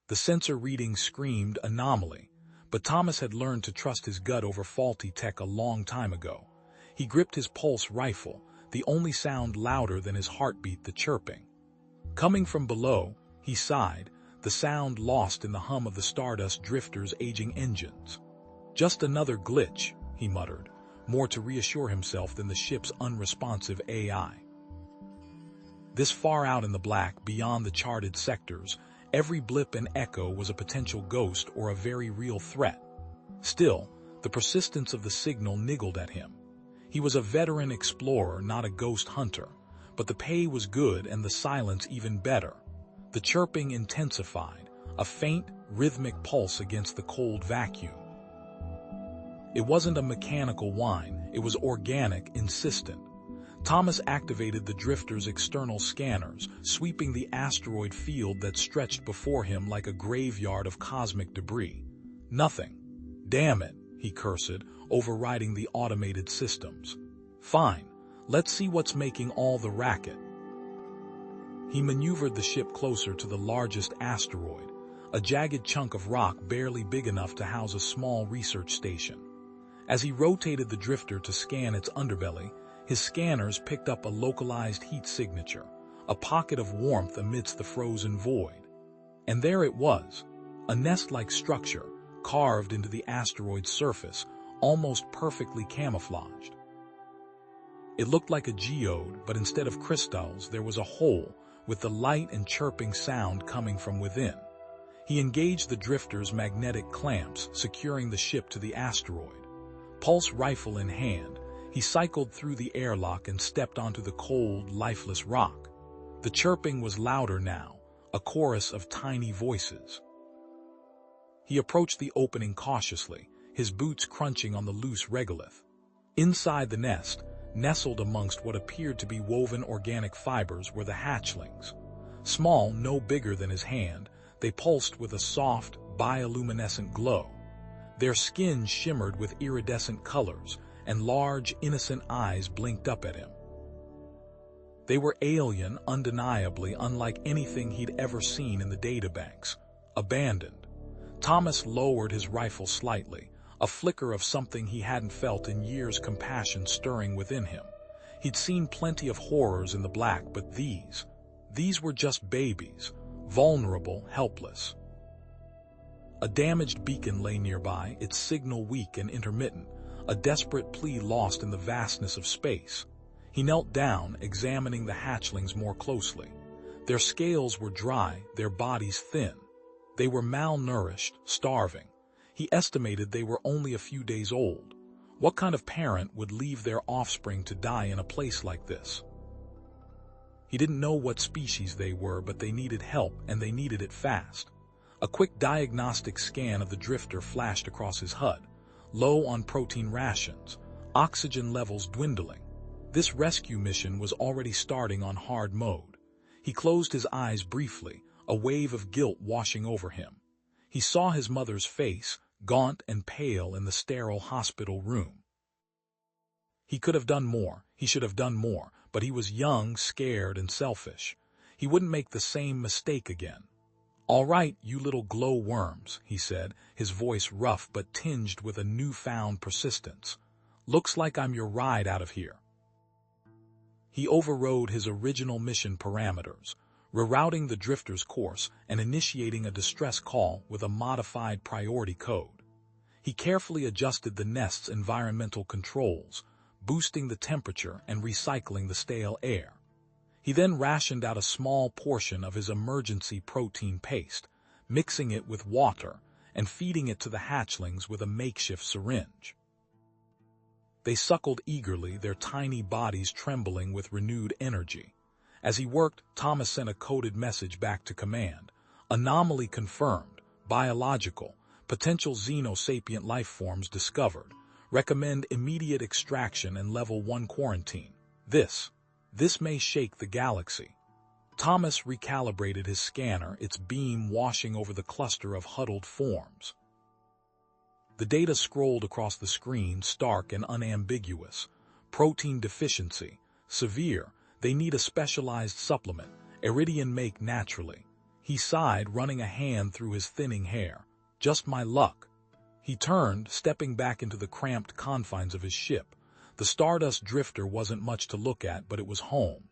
The sensor reading screamed anomaly, but Thomas had learned to trust his gut over faulty tech a long time ago. He gripped his pulse rifle, the only sound louder than his heartbeat, the chirping. Coming from below, he sighed, the sound lost in the hum of the Stardust Drifter's aging engines. Just another glitch, he muttered, more to reassure himself than the ship's unresponsive AI. This far out in the black, beyond the charted sectors, every blip and echo was a potential ghost or a very real threat. Still, the persistence of the signal niggled at him. He was a veteran explorer, not a ghost hunter, but the pay was good and the silence even better. The chirping intensified, a faint, rhythmic pulse against the cold vacuum. It wasn't a mechanical whine, it was organic, insistent. Thomas activated the drifter's external scanners, sweeping the asteroid field that stretched before him like a graveyard of cosmic debris. Nothing. Damn it, he cursed, overriding the automated systems. Fine, let's see what's making all the racket. He maneuvered the ship closer to the largest asteroid, a jagged chunk of rock barely big enough to house a small research station. As he rotated the drifter to scan its underbelly, his scanners picked up a localized heat signature, a pocket of warmth amidst the frozen void. And there it was, a nest-like structure, carved into the asteroid's surface, almost perfectly camouflaged. It looked like a geode, but instead of crystals, there was a hole, with the light and chirping sound coming from within. He engaged the drifter's magnetic clamps, securing the ship to the asteroid. Pulse rifle in hand, he cycled through the airlock and stepped onto the cold, lifeless rock. The chirping was louder now, a chorus of tiny voices. He approached the opening cautiously, his boots crunching on the loose regolith. Inside the nest, nestled amongst what appeared to be woven organic fibers, were the hatchlings. Small, no bigger than his hand, they pulsed with a soft, bioluminescent glow. Their skin shimmered with iridescent colors, and large, innocent eyes blinked up at him. They were alien, undeniably unlike anything he'd ever seen in the databanks. Abandoned. Thomas lowered his rifle slightly, a flicker of something he hadn't felt in years, compassion stirring within him. He'd seen plenty of horrors in the black, but these were just babies, vulnerable, helpless. A damaged beacon lay nearby, its signal weak and intermittent, a desperate plea lost in the vastness of space. He knelt down, examining the hatchlings more closely. Their scales were dry, their bodies thin. They were malnourished, starving. He estimated they were only a few days old. What kind of parent would leave their offspring to die in a place like this? He didn't know what species they were, but they needed help, and they needed it fast. A quick diagnostic scan of the drifter flashed across his HUD. Low on protein rations, oxygen levels dwindling. This rescue mission was already starting on hard mode. He closed his eyes briefly, a wave of guilt washing over him. He saw his mother's face, gaunt and pale, in the sterile hospital room. He could have done more, he should have done more, but he was young, scared, and selfish. He wouldn't make the same mistake again. "All right, you little glowworms," he said, his voice rough but tinged with a newfound persistence. "Looks like I'm your ride out of here." He overrode his original mission parameters, rerouting the drifter's course and initiating a distress call with a modified priority code. He carefully adjusted the nest's environmental controls, boosting the temperature and recycling the stale air. He then rationed out a small portion of his emergency protein paste, mixing it with water and feeding it to the hatchlings with a makeshift syringe. They suckled eagerly, their tiny bodies trembling with renewed energy. As he worked, Thomas sent a coded message back to command. Anomaly confirmed. Biological. Potential xenosapient life forms discovered. Recommend immediate extraction and level 1 quarantine. This may shake the galaxy. Thomas recalibrated his scanner, its beam washing over the cluster of huddled forms. The data scrolled across the screen, stark and unambiguous. Protein deficiency. Severe. They need a specialized supplement. Iridian make naturally. He sighed, running a hand through his thinning hair. Just my luck. He turned, stepping back into the cramped confines of his ship. The Stardust Drifter wasn't much to look at, but it was home.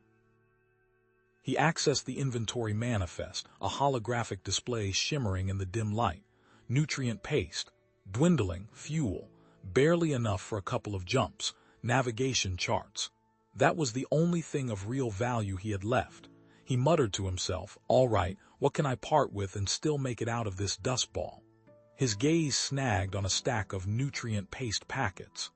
He accessed the inventory manifest, a holographic display shimmering in the dim light. Nutrient paste, dwindling, fuel, barely enough for a couple of jumps, navigation charts. That was the only thing of real value he had left. He muttered to himself, all right, what can I part with and still make it out of this dust ball? His gaze snagged on a stack of nutrient paste packets.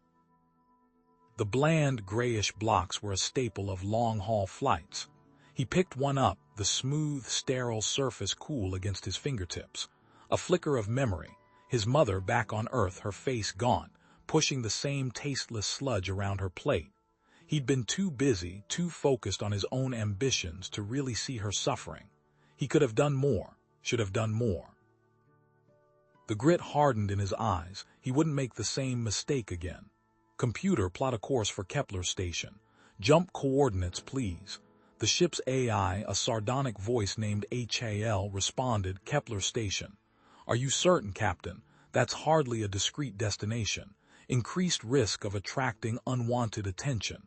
The bland, grayish blocks were a staple of long-haul flights. He picked one up, the smooth, sterile surface cool against his fingertips. A flicker of memory, his mother back on Earth, her face gaunt, pushing the same tasteless sludge around her plate. He'd been too busy, too focused on his own ambitions to really see her suffering. He could have done more, should have done more. The grit hardened in his eyes. He wouldn't make the same mistake again. Computer, plot a course for Kepler Station. Jump coordinates, please. The ship's AI, a sardonic voice named HAL, responded, Kepler Station. Are you certain, Captain? That's hardly a discrete destination. Increased risk of attracting unwanted attention.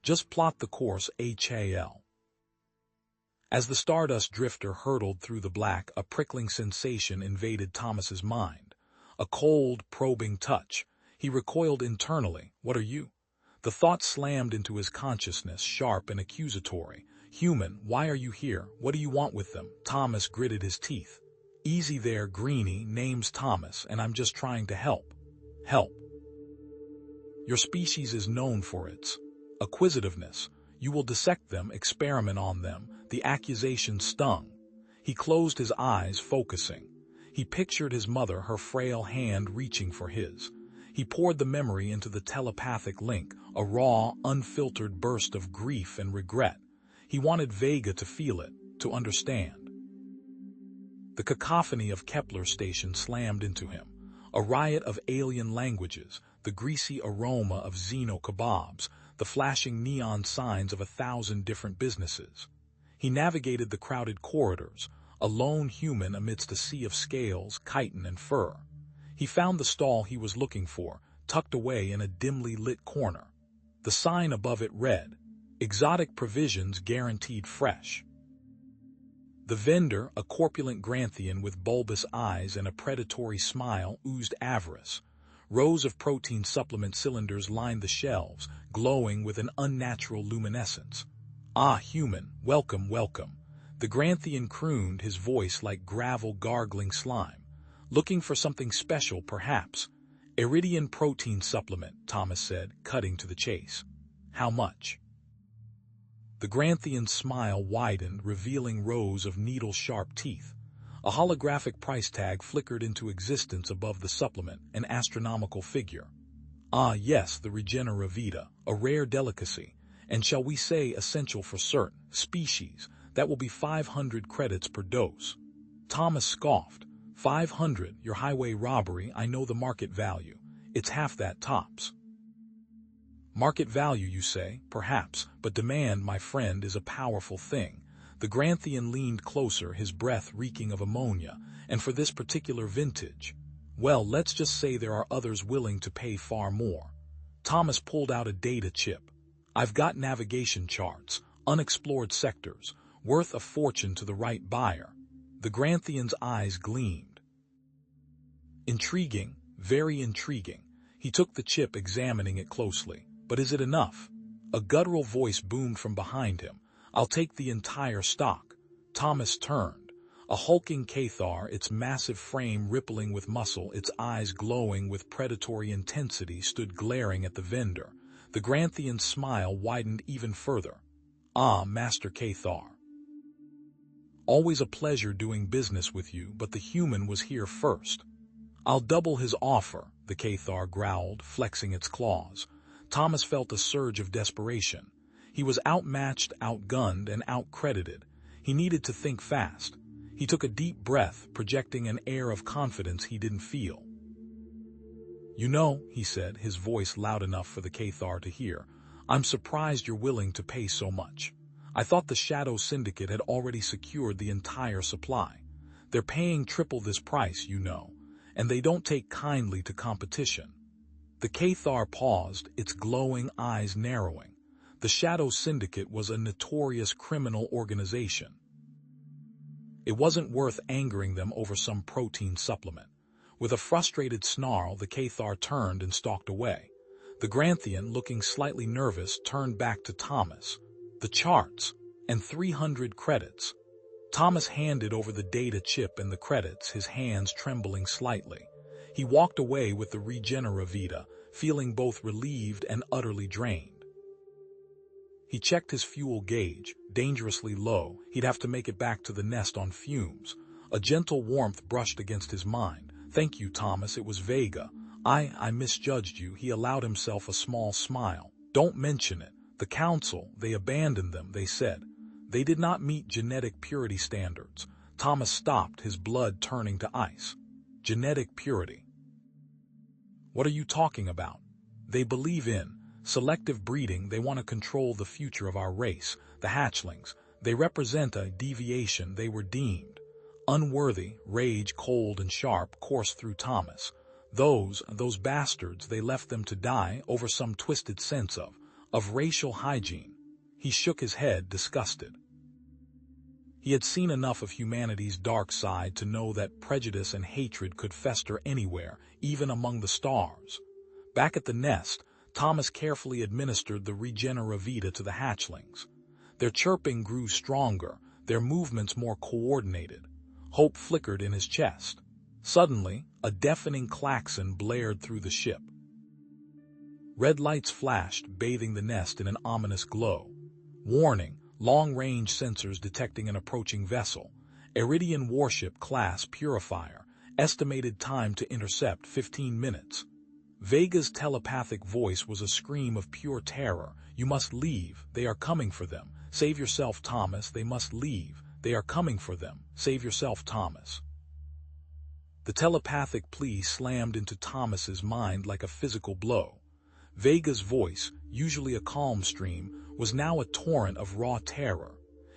Just plot the course, HAL. As the Stardust Drifter hurtled through the black, a prickling sensation invaded Thomas's mind. A cold, probing touch. He recoiled internally. What are you? The thought slammed into his consciousness, sharp and accusatory. Human, why are you here? What do you want with them? Thomas gritted his teeth. Easy there, Greenie. Name's Thomas, and I'm just trying to help. Help. Your species is known for its acquisitiveness. You will dissect them, experiment on them. The accusation stung. He closed his eyes, focusing. He pictured his mother, her frail hand reaching for his. He poured the memory into the telepathic link, a raw, unfiltered burst of grief and regret. He wanted Vega to feel it, to understand. The cacophony of Kepler Station slammed into him. A riot of alien languages, the greasy aroma of Xeno kebabs, the flashing neon signs of 1,000 different businesses. He navigated the crowded corridors, a lone human amidst a sea of scales, chitin, and fur. He found the stall he was looking for, tucked away in a dimly lit corner. The sign above it read, Exotic Provisions Guaranteed Fresh. The vendor, a corpulent Granthian with bulbous eyes and a predatory smile, oozed avarice. Rows of protein supplement cylinders lined the shelves, glowing with an unnatural luminescence. Ah, human, welcome, welcome. The Granthian crooned, his voice like gravel gargling slime. Looking for something special, perhaps. Iridian protein supplement, Thomas said, cutting to the chase. How much? The Granthian's smile widened, revealing rows of needle-sharp teeth. A holographic price tag flickered into existence above the supplement, an astronomical figure. Ah, yes, the Regenera Vita, a rare delicacy, and shall we say essential for certain species. That will be 500 credits per dose. Thomas scoffed. 500, your highway robbery, I know the market value. It's half that tops. Market value, you say? Perhaps, but demand, my friend, is a powerful thing. The Granthian leaned closer, his breath reeking of ammonia, and for this particular vintage. Well, let's just say there are others willing to pay far more. Thomas pulled out a data chip. I've got navigation charts, unexplored sectors, worth a fortune to the right buyer. The Granthian's eyes gleamed. Intriguing, very intriguing. He took the chip, examining it closely. But is it enough? A guttural voice boomed from behind him. I'll take the entire stock. Thomas turned. A hulking Cathar, its massive frame rippling with muscle, its eyes glowing with predatory intensity, stood glaring at the vendor. The Granthian's smile widened even further. Ah, Master Cathar. Always a pleasure doing business with you, but the human was here first. I'll double his offer, the Cathar growled, flexing its claws. Thomas felt a surge of desperation. He was outmatched, outgunned, and outcredited. He needed to think fast. He took a deep breath, projecting an air of confidence he didn't feel. You know, he said, his voice loud enough for the Cathar to hear, I'm surprised you're willing to pay so much. I thought the Shadow Syndicate had already secured the entire supply. They're paying triple this price, you know, and they don't take kindly to competition." The Cathar paused, its glowing eyes narrowing. The Shadow Syndicate was a notorious criminal organization. It wasn't worth angering them over some protein supplement. With a frustrated snarl, the Cathar turned and stalked away. The Granthian, looking slightly nervous, turned back to Thomas. "The charts, and 300 credits." Thomas handed over the data chip and the credits, his hands trembling slightly. He walked away with the Regeneravita, feeling both relieved and utterly drained. He checked his fuel gauge, dangerously low. He'd have to make it back to the nest on fumes. A gentle warmth brushed against his mind. "Thank you, Thomas, it was Vega. I misjudged you." He allowed himself a small smile. "Don't mention it. The Council, they abandoned them, they said. They did not meet genetic purity standards." Thomas stopped, his blood turning to ice. Genetic purity. What are you talking about? They believe in selective breeding. They want to control the future of our race, the Hatchlings. They represent a deviation. They were deemed unworthy. Rage, cold and sharp, coursed through Thomas. Those bastards, they left them to die over some twisted sense of racial hygiene. He shook his head, disgusted. He had seen enough of humanity's dark side to know that prejudice and hatred could fester anywhere, even among the stars. Back at the nest, Thomas carefully administered the Regeneravita to the hatchlings. Their chirping grew stronger, their movements more coordinated. Hope flickered in his chest. Suddenly, a deafening klaxon blared through the ship. Red lights flashed, bathing the nest in an ominous glow. Warning, long-range sensors detecting an approaching vessel. Iridian warship class Purifier. Estimated time to intercept 15 minutes. Vega's telepathic voice was a scream of pure terror. "You must leave. They are coming for them. Save yourself, Thomas. They must leave. They are coming for them. Save yourself, Thomas." The telepathic plea slammed into Thomas's mind like a physical blow. Vega's voice, usually a calm stream, was now a torrent of raw terror.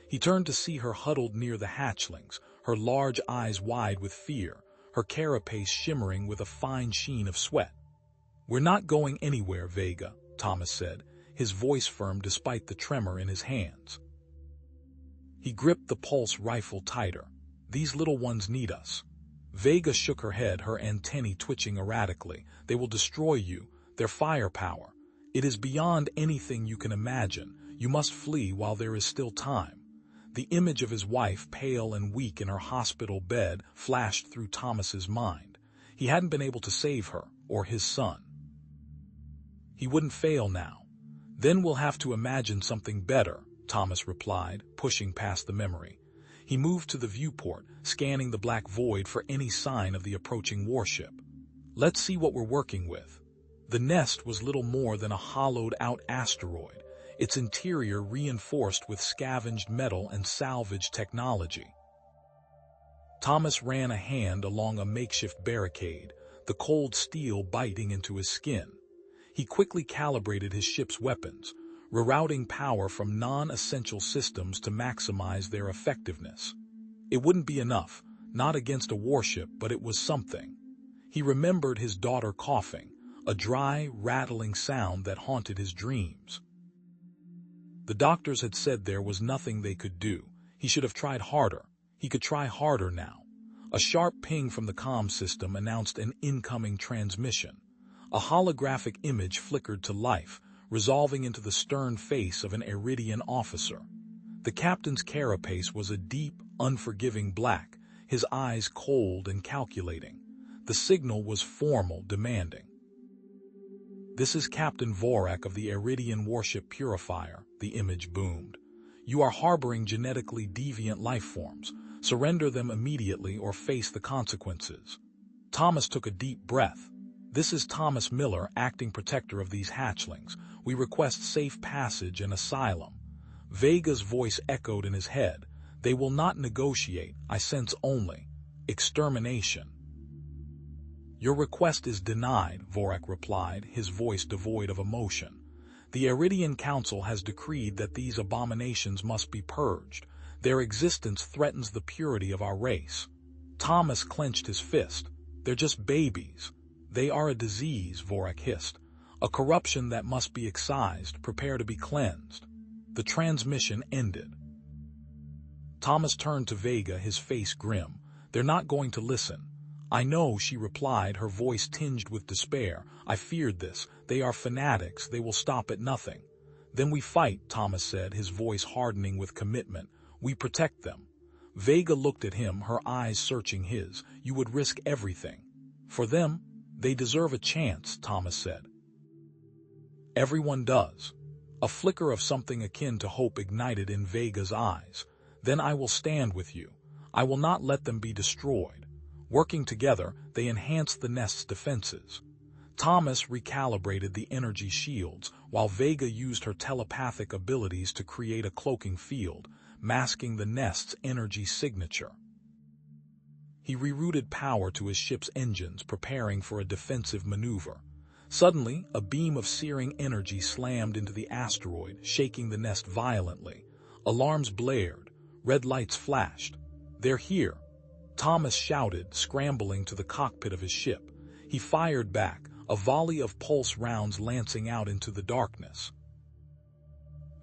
He turned to see her huddled near the hatchlings, her large eyes wide with fear, her carapace shimmering with a fine sheen of sweat. "We're not going anywhere, Vega," Thomas said, his voice firm despite the tremor in his hands. He gripped the pulse rifle tighter. "These little ones need us." Vega shook her head, her antennae twitching erratically. "They will destroy you. Their firepower. It is beyond anything you can imagine. You must flee while there is still time." The image of his wife, pale and weak in her hospital bed, flashed through Thomas's mind. He hadn't been able to save her, or his son. He wouldn't fail now. "Then we'll have to imagine something better," Thomas replied, pushing past the memory. He moved to the viewport, scanning the black void for any sign of the approaching warship. "Let's see what we're working with." The nest was little more than a hollowed-out asteroid, its interior reinforced with scavenged metal and salvage technology. Thomas ran a hand along a makeshift barricade, the cold steel biting into his skin. He quickly calibrated his ship's weapons, rerouting power from non-essential systems to maximize their effectiveness. It wouldn't be enough, not against a warship, but it was something. He remembered his daughter coughing, a dry, rattling sound that haunted his dreams. The doctors had said there was nothing they could do. He should have tried harder. He could try harder now. A sharp ping from the comm system announced an incoming transmission. A holographic image flickered to life, resolving into the stern face of an Iridian officer. The captain's carapace was a deep, unforgiving black, his eyes cold and calculating. The signal was formal, demanding. "This is Captain Vorak of the Iridian warship Purifier," the image boomed. "You are harboring genetically deviant life forms. Surrender them immediately or face the consequences." Thomas took a deep breath. "This is Thomas Miller, acting protector of these hatchlings. We request safe passage and asylum." Vega's voice echoed in his head. "They will not negotiate, I sense only extermination." "Your request is denied," Vorak replied, his voice devoid of emotion. The Iridian Council has decreed that these abominations must be purged. Their existence threatens the purity of our race. Thomas clenched his fist. They're just babies. They are a disease, Vorak hissed. A corruption that must be excised, prepare to be cleansed. The transmission ended. Thomas turned to Vega, his face grim. They're not going to listen. I know, she replied, her voice tinged with despair. I feared this. They are fanatics. They will stop at nothing. Then we fight, Thomas said, his voice hardening with commitment. We protect them. Vega looked at him, her eyes searching his. You would risk everything. For them, they deserve a chance, Thomas said. Everyone does. A flicker of something akin to hope ignited in Vega's eyes. Then I will stand with you. I will not let them be destroyed. Working together, they enhanced the nest's defenses. Thomas recalibrated the energy shields, while Vega used her telepathic abilities to create a cloaking field, masking the nest's energy signature. He rerouted power to his ship's engines, preparing for a defensive maneuver. Suddenly, a beam of searing energy slammed into the asteroid, shaking the nest violently. Alarms blared. Red lights flashed. They're here. Thomas shouted, scrambling to the cockpit of his ship. He fired back, a volley of pulse rounds lancing out into the darkness.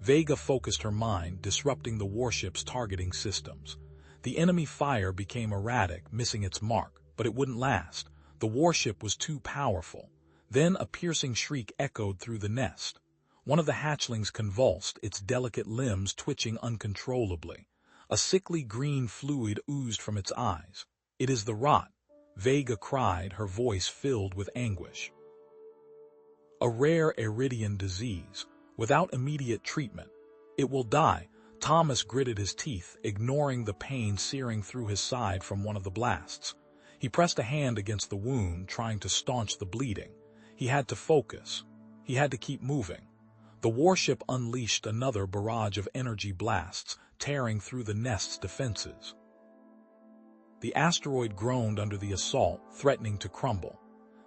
Vega focused her mind, disrupting the warship's targeting systems. The enemy fire became erratic, missing its mark, but it wouldn't last. The warship was too powerful. Then a piercing shriek echoed through the nest. One of the hatchlings convulsed, its delicate limbs twitching uncontrollably. A sickly green fluid oozed from its eyes. It is the rot, Vega cried, her voice filled with anguish. A rare Iridian disease, without immediate treatment. It will die. Thomas gritted his teeth, ignoring the pain searing through his side from one of the blasts. He pressed a hand against the wound, trying to staunch the bleeding. He had to focus. He had to keep moving. The warship unleashed another barrage of energy blasts, tearing through the nest's defenses. The asteroid groaned under the assault, threatening to crumble.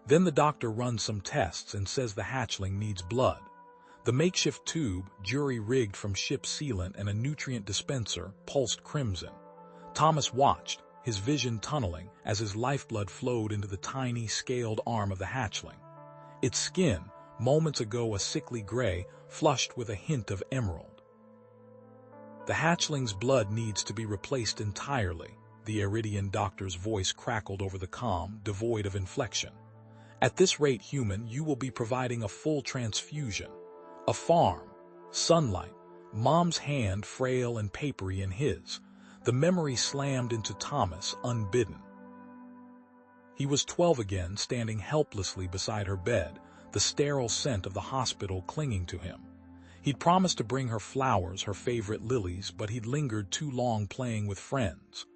Then the doctor runs some tests and says the hatchling needs blood. The makeshift tube, jury-rigged from ship sealant and a nutrient dispenser, pulsed crimson. Thomas watched, his vision tunneling, as his lifeblood flowed into the tiny, scaled arm of the hatchling. Its skin, moments ago a sickly gray, flushed with a hint of emerald. The hatchling's blood needs to be replaced entirely, the Iridian doctor's voice crackled over the comm, devoid of inflection. At this rate, human, you will be providing a full transfusion. A farm, sunlight, Mom's hand frail and papery in his. The memory slammed into Thomas, unbidden. He was 12 again, standing helplessly beside her bed, the sterile scent of the hospital clinging to him. He'd promised to bring her flowers, her favorite lilies, but he'd lingered too long playing with friends.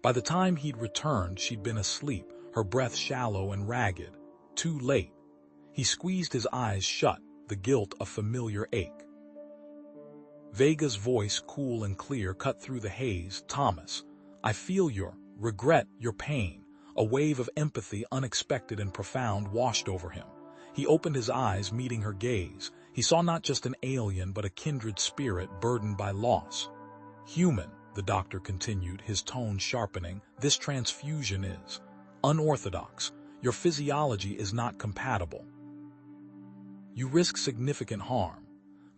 By the time he'd returned, she'd been asleep, her breath shallow and ragged. Too late. He squeezed his eyes shut, the guilt a familiar ache. Vega's voice, cool and clear, cut through the haze. Thomas, I feel your regret, your pain. A wave of empathy, unexpected and profound, washed over him. He opened his eyes, meeting her gaze. He saw not just an alien, but a kindred spirit burdened by loss. Human, the doctor continued, his tone sharpening, this transfusion is unorthodox. Your physiology is not compatible. You risk significant harm.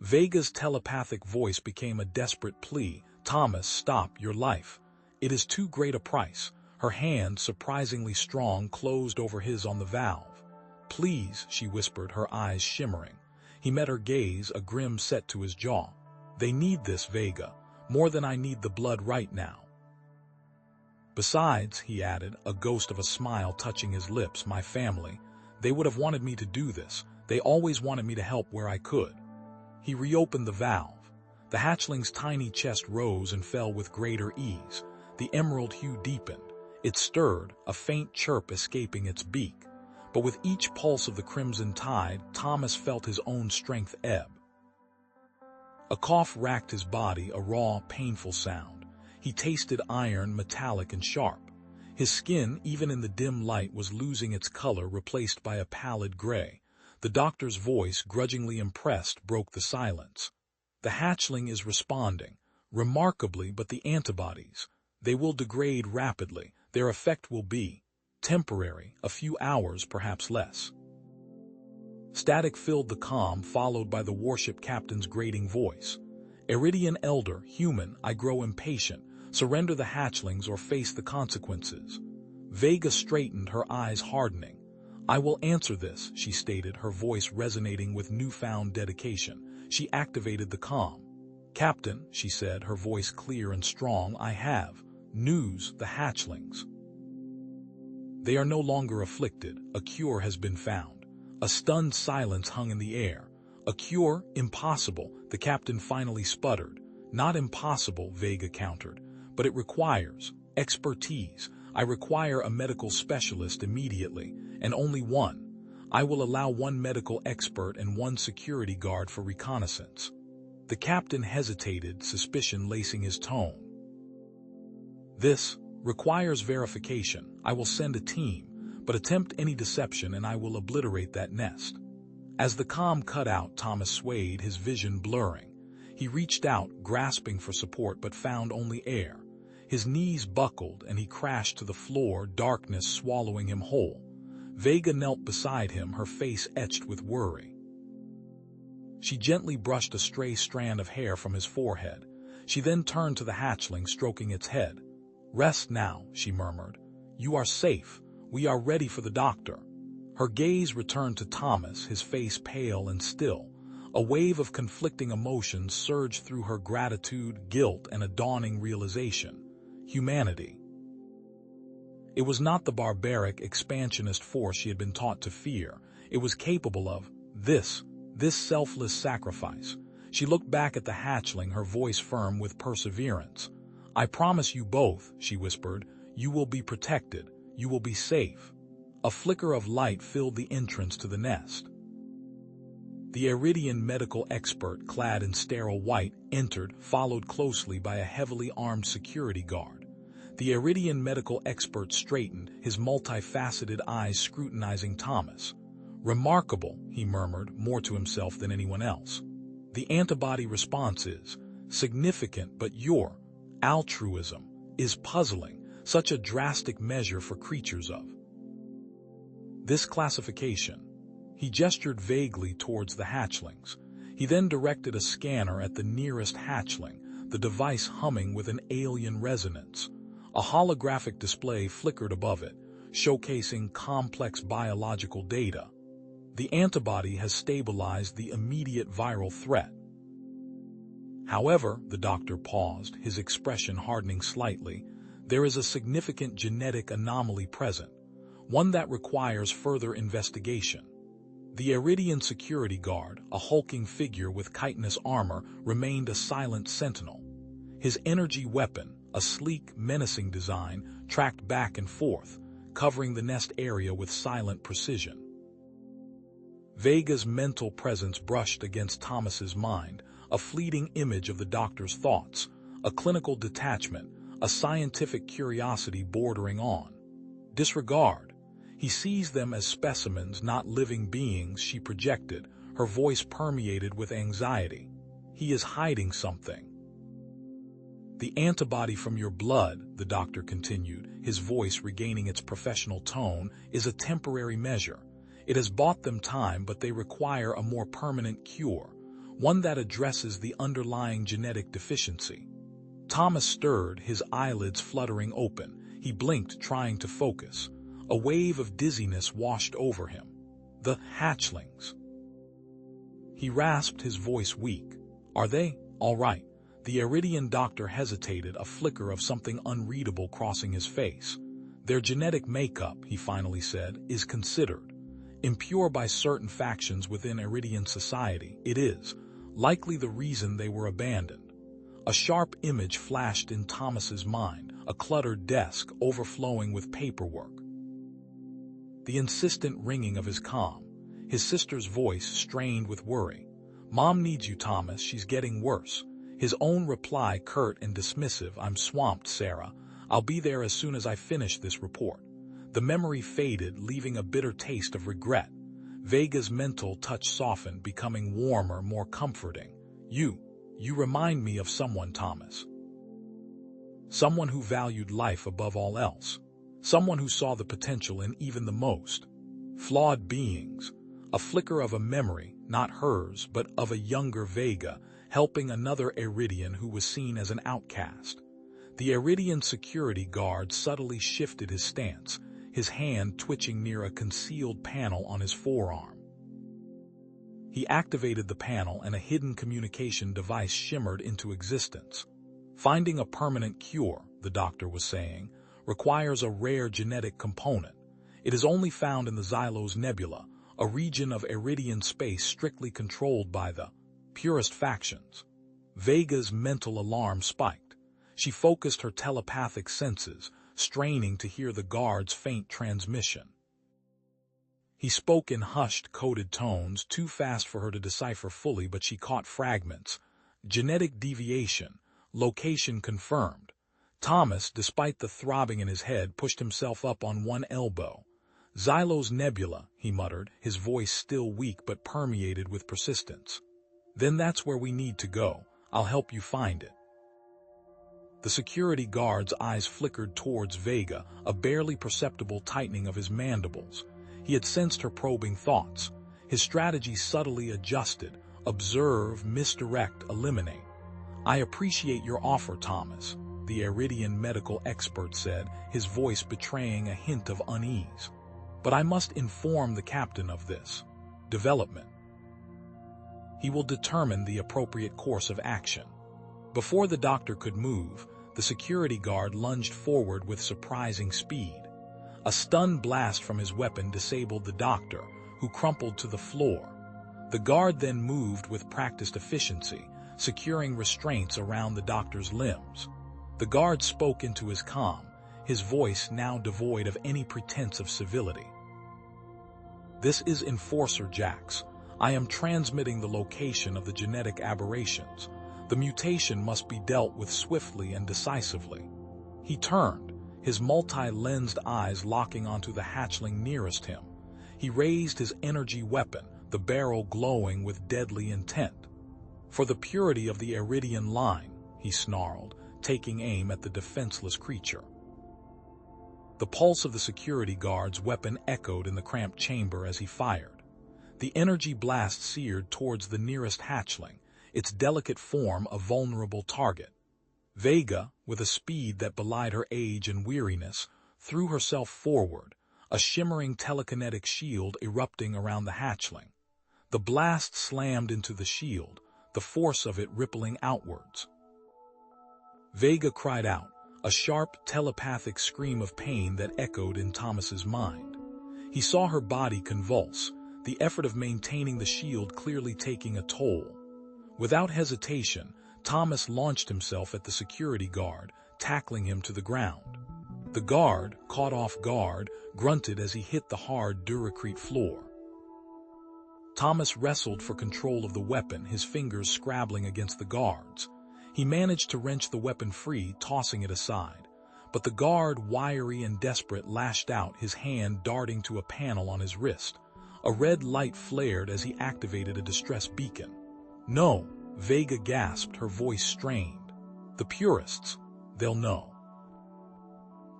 Vega's telepathic voice became a desperate plea. Thomas, stop your life. It is too great a price. Her hand, surprisingly strong, closed over his on the valve. Please, she whispered, her eyes shimmering. He met her gaze, a grim set to his jaw. They need this, Vega, more than I need the blood right now. Besides, he added, a ghost of a smile touching his lips, my family, they would have wanted me to do this. They always wanted me to help where I could. He reopened the valve. The hatchling's tiny chest rose and fell with greater ease. The emerald hue deepened. It stirred, a faint chirp escaping its beak. But with each pulse of the crimson tide, Thomas felt his own strength ebb. A cough racked his body, a raw, painful sound. He tasted iron, metallic and sharp. His skin, even in the dim light, was losing its color, replaced by a pallid gray. The doctor's voice, grudgingly impressed, broke the silence. The hatchling is responding, remarkably, but the antibodies, they will degrade rapidly. Their effect will be temporary, a few hours, perhaps less. Static filled the comm, followed by the warship captain's grating voice. Iridian Elder, human, I grow impatient. Surrender the hatchlings or face the consequences. Vega straightened, her eyes hardening. I will answer this, she stated, her voice resonating with newfound dedication. She activated the comm. Captain, she said, her voice clear and strong, I have news, the hatchlings. They are no longer afflicted. A cure has been found. A stunned silence hung in the air. A cure? Impossible, the captain finally sputtered. Not impossible, Vega countered, but it requires expertise. I require a medical specialist immediately, and only one. I will allow one medical expert and one security guard for reconnaissance. The captain hesitated, suspicion lacing his tone. This requires verification. I will send a team, but attempt any deception and I will obliterate that nest. As the comm cut out, Thomas swayed, his vision blurring. He reached out, grasping for support, but found only air. His knees buckled and he crashed to the floor, darkness swallowing him whole. Vega knelt beside him, her face etched with worry. She gently brushed a stray strand of hair from his forehead. She then turned to the hatchling, stroking its head. Rest now, she murmured. You are safe. We are ready for the doctor. Her gaze returned to Thomas, his face pale and still. A wave of conflicting emotions surged through her: gratitude, guilt, and a dawning realization. Humanity. It was not the barbaric, expansionist force she had been taught to fear. It was capable of this selfless sacrifice. She looked back at the hatchling, her voice firm with perseverance. I promise you both, she whispered, you will be protected. You will be safe. A flicker of light filled the entrance to the nest. The Iridian medical expert, clad in sterile white, entered, followed closely by a heavily armed security guard. The Iridian medical expert straightened, his multifaceted eyes scrutinizing Thomas. Remarkable, he murmured, more to himself than anyone else. The antibody response is significant, but your altruism is puzzling. Such a drastic measure for creatures of this classification. He gestured vaguely towards the hatchlings. He then directed a scanner at the nearest hatchling, the device humming with an alien resonance. A holographic display flickered above it, showcasing complex biological data. The antibody has stabilized the immediate viral threat. However, the doctor paused, his expression hardening slightly. There is a significant genetic anomaly present, one that requires further investigation. The Iridian security guard, a hulking figure with chitinous armor, remained a silent sentinel. His energy weapon, a sleek, menacing design, tracked back and forth, covering the nest area with silent precision. Vega's mental presence brushed against Thomas's mind, a fleeting image of the doctor's thoughts, a clinical detachment, a scientific curiosity bordering on disregard. He sees them as specimens, not living beings, she projected, her voice permeated with anxiety. He is hiding something. The antibody from your blood, the doctor continued, his voice regaining its professional tone, is a temporary measure. It has bought them time, but they require a more permanent cure, one that addresses the underlying genetic deficiency. Thomas stirred, his eyelids fluttering open. He blinked, trying to focus. A wave of dizziness washed over him. The hatchlings. He rasped, his voice weak. Are they all right? The Iridian doctor hesitated, a flicker of something unreadable crossing his face. Their genetic makeup, he finally said, is considered impure by certain factions within Iridian society. It is likely the reason they were abandoned. A sharp image flashed in Thomas's mind, a cluttered desk overflowing with paperwork. The insistent ringing of his comm, his sister's voice strained with worry. Mom needs you, Thomas, she's getting worse. His own reply, curt and dismissive, I'm swamped, Sarah. I'll be there as soon as I finish this report. The memory faded, leaving a bitter taste of regret. Vega's mental touch softened, becoming warmer, more comforting. You remind me of someone, Thomas. Someone who valued life above all else. Someone who saw the potential in even the most flawed beings. A flicker of a memory, not hers, but of a younger Vega, helping another Iridian who was seen as an outcast. The Iridian security guard subtly shifted his stance, his hand twitching near a concealed panel on his forearm. He activated the panel and a hidden communication device shimmered into existence. Finding a permanent cure, the doctor was saying, requires a rare genetic component. It is only found in the Xylos Nebula, a region of Iridian space strictly controlled by the purest factions. Vega's mental alarm spiked. She focused her telepathic senses, straining to hear the guard's faint transmission. He spoke in hushed, coded tones, too fast for her to decipher fully, but she caught fragments. Genetic deviation, location confirmed. Thomas, despite the throbbing in his head, pushed himself up on one elbow. Xylos Nebula, he muttered, his voice still weak but permeated with persistence. Then that's where we need to go. I'll help you find it. The security guard's eyes flickered towards Vega, a barely perceptible tightening of his mandibles. He had sensed her probing thoughts. His strategy subtly adjusted. Observe, misdirect, eliminate. I appreciate your offer, Thomas, the Iridian medical expert said, his voice betraying a hint of unease. But I must inform the captain of this development. He will determine the appropriate course of action. Before the doctor could move, the security guard lunged forward with surprising speed. A stun blast from his weapon disabled the doctor, who crumpled to the floor. The guard then moved with practiced efficiency, securing restraints around the doctor's limbs. The guard spoke into his comm, his voice now devoid of any pretense of civility. This is Enforcer Jax. I am transmitting the location of the genetic aberrations. The mutation must be dealt with swiftly and decisively. He turned, his multi-lensed eyes locking onto the hatchling nearest him. He raised his energy weapon, the barrel glowing with deadly intent. For the purity of the Iridian line, he snarled, taking aim at the defenseless creature. The pulse of the security guard's weapon echoed in the cramped chamber as he fired. The energy blast seared towards the nearest hatchling, its delicate form a vulnerable target. Vega, with a speed that belied her age and weariness, threw herself forward, a shimmering telekinetic shield erupting around the hatchling. The blast slammed into the shield, the force of it rippling outwards. Vega cried out, a sharp, telepathic scream of pain that echoed in Thomas's mind. He saw her body convulse, the effort of maintaining the shield clearly taking a toll. Without hesitation, Thomas launched himself at the security guard, tackling him to the ground. The guard, caught off guard, grunted as he hit the hard duracrete floor. Thomas wrestled for control of the weapon, his fingers scrabbling against the guard's. He managed to wrench the weapon free, tossing it aside. But the guard, wiry and desperate, lashed out, his hand darting to a panel on his wrist. A red light flared as he activated a distress beacon. No, Vega gasped, her voice strained. The purists, they'll know.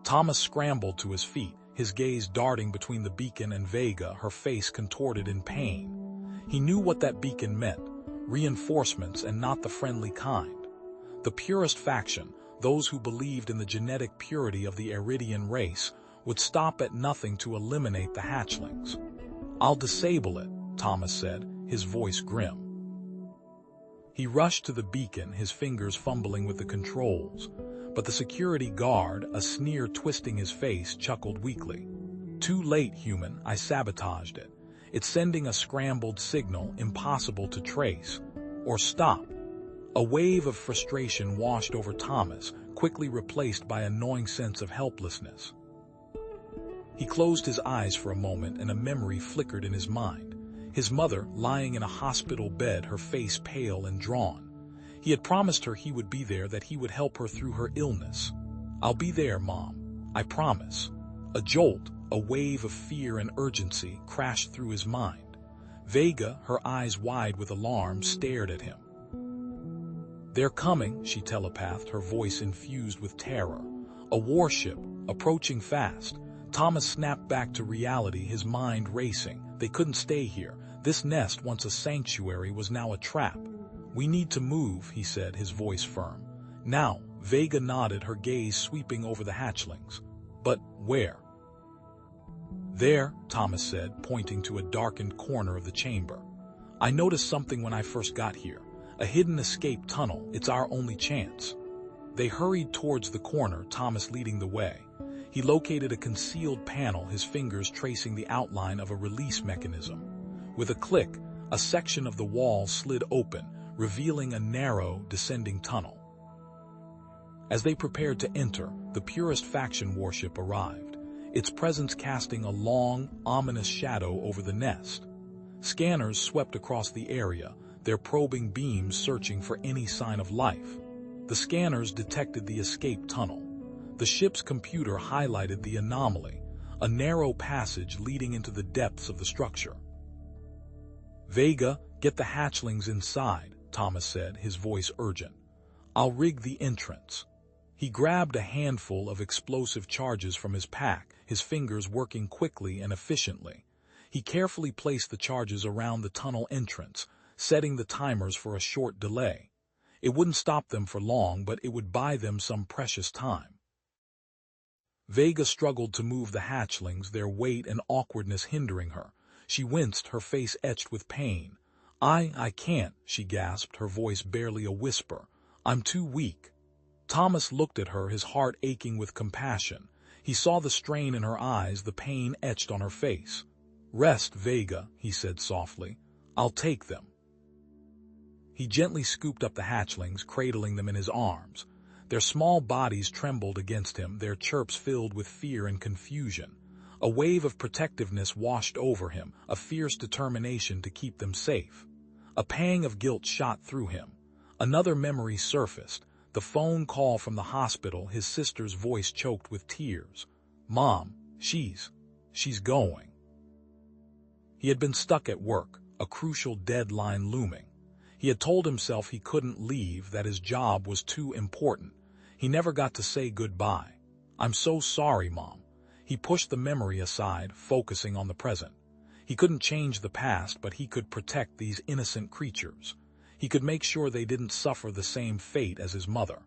Thomas scrambled to his feet, his gaze darting between the beacon and Vega, her face contorted in pain. He knew what that beacon meant, reinforcements and not the friendly kind. The purist faction, those who believed in the genetic purity of the Iridian race, would stop at nothing to eliminate the hatchlings. I'll disable it, Thomas said, his voice grim. He rushed to the beacon, his fingers fumbling with the controls. But the security guard, a sneer twisting his face, chuckled weakly. Too late, human, I sabotaged it. It's sending a scrambled signal, impossible to trace or stop. A wave of frustration washed over Thomas, quickly replaced by a gnawing sense of helplessness. He closed his eyes for a moment and a memory flickered in his mind. His mother, lying in a hospital bed, her face pale and drawn. He had promised her he would be there, that he would help her through her illness. I'll be there, Mom. I promise. A jolt, a wave of fear and urgency crashed through his mind. Vega, her eyes wide with alarm, stared at him. "They're coming," she telepathed, her voice infused with terror. "A warship, approaching fast." Thomas snapped back to reality, his mind racing. They couldn't stay here. This nest, once a sanctuary, was now a trap. "We need to move," he said, his voice firm. "Now." Vega nodded, her gaze sweeping over the hatchlings. "But where?" "There," Thomas said, pointing to a darkened corner of the chamber. "I noticed something when I first got here. A hidden escape tunnel. It's our only chance." They hurried towards the corner, Thomas leading the way. He located a concealed panel, his fingers tracing the outline of a release mechanism. With a click, a section of the wall slid open, revealing a narrow, descending tunnel. As they prepared to enter, the Purist faction warship arrived, its presence casting a long, ominous shadow over the nest. Scanners swept across the area, their probing beams searching for any sign of life. The scanners detected the escape tunnel. The ship's computer highlighted the anomaly, a narrow passage leading into the depths of the structure. "Vega, get the hatchlings inside," Thomas said, his voice urgent. "I'll rig the entrance." He grabbed a handful of explosive charges from his pack, his fingers working quickly and efficiently. He carefully placed the charges around the tunnel entrance, setting the timers for a short delay. It wouldn't stop them for long, but it would buy them some precious time. Vega struggled to move the hatchlings, their weight and awkwardness hindering her. She winced, her face etched with pain. I can't," she gasped, her voice barely a whisper. "I'm too weak." Thomas looked at her, his heart aching with compassion. He saw the strain in her eyes, the pain etched on her face. "Rest, Vega," he said softly. "I'll take them." He gently scooped up the hatchlings, cradling them in his arms. Their small bodies trembled against him, their chirps filled with fear and confusion. A wave of protectiveness washed over him, a fierce determination to keep them safe. A pang of guilt shot through him. Another memory surfaced. The phone call from the hospital, his sister's voice choked with tears. "Mom, she's going." He had been stuck at work, a crucial deadline looming. He had told himself he couldn't leave, that his job was too important. He never got to say goodbye. "I'm so sorry, Mom." He pushed the memory aside, focusing on the present. He couldn't change the past, but he could protect these innocent creatures. He could make sure they didn't suffer the same fate as his mother.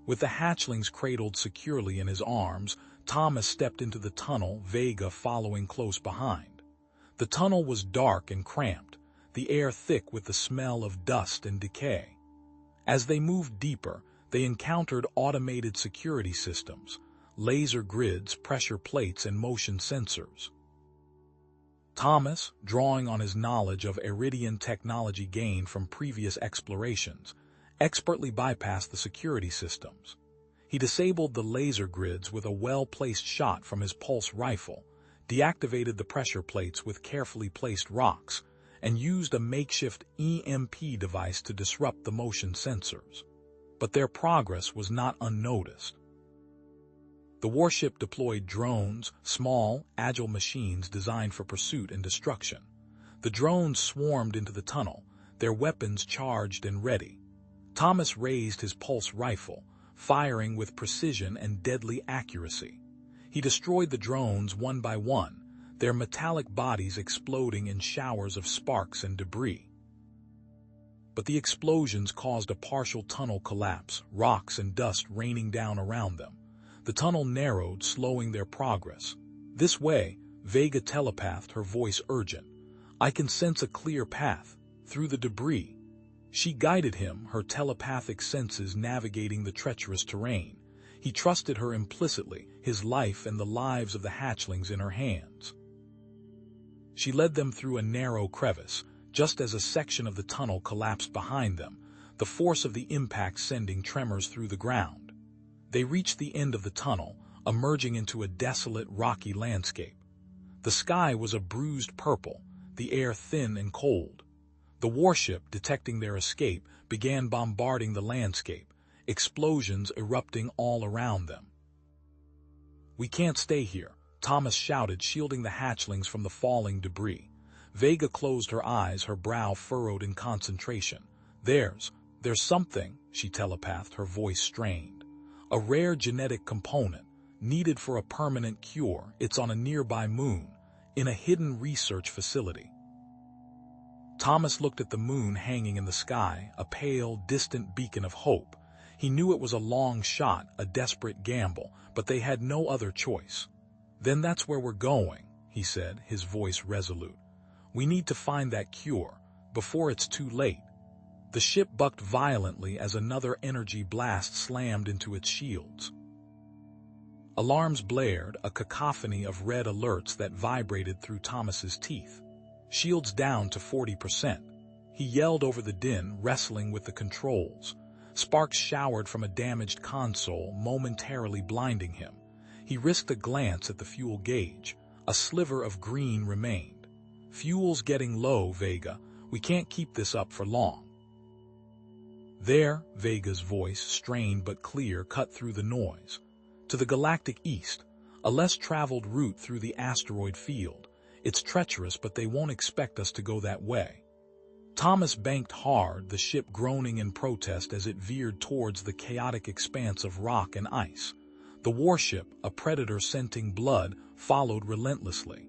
With the hatchlings cradled securely in his arms, Thomas stepped into the tunnel, Vega following close behind. The tunnel was dark and cramped, the air thick with the smell of dust and decay. As they moved deeper, they encountered automated security systems, laser grids, pressure plates, and motion sensors. Thomas, drawing on his knowledge of Iridian technology gained from previous explorations, expertly bypassed the security systems. He disabled the laser grids with a well-placed shot from his pulse rifle, deactivated the pressure plates with carefully placed rocks, and used a makeshift EMP device to disrupt the motion sensors. But their progress was not unnoticed. The warship deployed drones, small, agile machines designed for pursuit and destruction. The drones swarmed into the tunnel, their weapons charged and ready. Thomas raised his pulse rifle, firing with precision and deadly accuracy. He destroyed the drones one by one, their metallic bodies exploding in showers of sparks and debris. But the explosions caused a partial tunnel collapse, rocks and dust raining down around them. The tunnel narrowed, slowing their progress. "This way," Vega telepathed, her voice urgent. "I can sense a clear path, through the debris." She guided him, her telepathic senses navigating the treacherous terrain. He trusted her implicitly, his life and the lives of the hatchlings in her hands. She led them through a narrow crevice, just as a section of the tunnel collapsed behind them, the force of the impact sending tremors through the ground. They reached the end of the tunnel, emerging into a desolate, rocky landscape. The sky was a bruised purple, the air thin and cold. The warship, detecting their escape, began bombarding the landscape, explosions erupting all around them. "We can't stay here," Thomas shouted, shielding the hatchlings from the falling debris. Vega closed her eyes, her brow furrowed in concentration. There's something, she telepathed, her voice strained. A rare genetic component, needed for a permanent cure. It's on a nearby moon, in a hidden research facility. Thomas looked at the moon hanging in the sky, a pale, distant beacon of hope. He knew it was a long shot, a desperate gamble, but they had no other choice. Then that's where we're going, he said, his voice resolute. We need to find that cure, before it's too late. The ship bucked violently as another energy blast slammed into its shields. Alarms blared, a cacophony of red alerts that vibrated through Thomas's teeth. Shields down to 40%. He yelled over the din, wrestling with the controls. Sparks showered from a damaged console, momentarily blinding him. He risked a glance at the fuel gauge. A sliver of green remained. Fuel's getting low, Vega. We can't keep this up for long. There, Vega's voice, strained but clear, cut through the noise. To the galactic east, a less traveled route through the asteroid field. It's treacherous, but they won't expect us to go that way. Thomas banked hard, the ship groaning in protest as it veered towards the chaotic expanse of rock and ice. The warship, a predator scenting blood, followed relentlessly.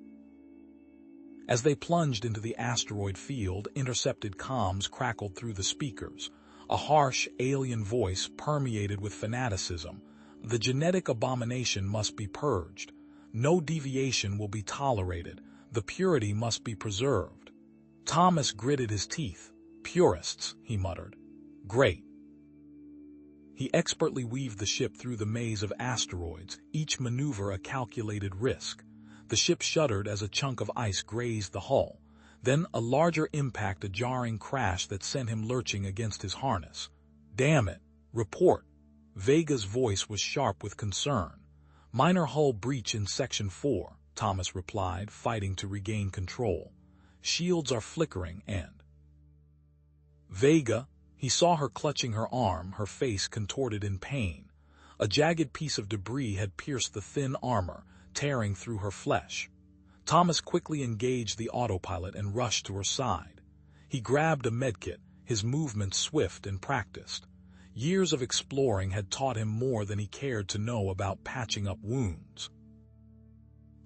As they plunged into the asteroid field, intercepted comms crackled through the speakers. A harsh, alien voice permeated with fanaticism. The genetic abomination must be purged. No deviation will be tolerated. The purity must be preserved. Thomas gritted his teeth. Purists, he muttered. Great. He expertly weaved the ship through the maze of asteroids, each maneuver a calculated risk. The ship shuddered as a chunk of ice grazed the hull. Then a larger impact, a jarring crash that sent him lurching against his harness. Damn it. Report. Vega's voice was sharp with concern. Minor hull breach in Section 4, Thomas replied, fighting to regain control. Shields are flickering and... Vega, he saw her clutching her arm, her face contorted in pain. A jagged piece of debris had pierced the thin armor, tearing through her flesh. Thomas quickly engaged the autopilot and rushed to her side. He grabbed a medkit, his movements swift and practiced. Years of exploring had taught him more than he cared to know about patching up wounds.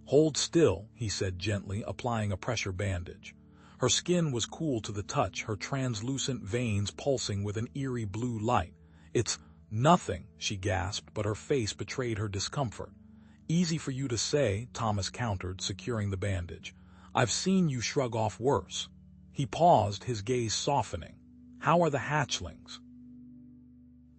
Hold still, he said gently, applying a pressure bandage. Her skin was cool to the touch, her translucent veins pulsing with an eerie blue light. It's nothing, she gasped, but her face betrayed her discomfort. Easy for you to say, Thomas countered, securing the bandage. I've seen you shrug off worse. He paused, his gaze softening. How are the hatchlings?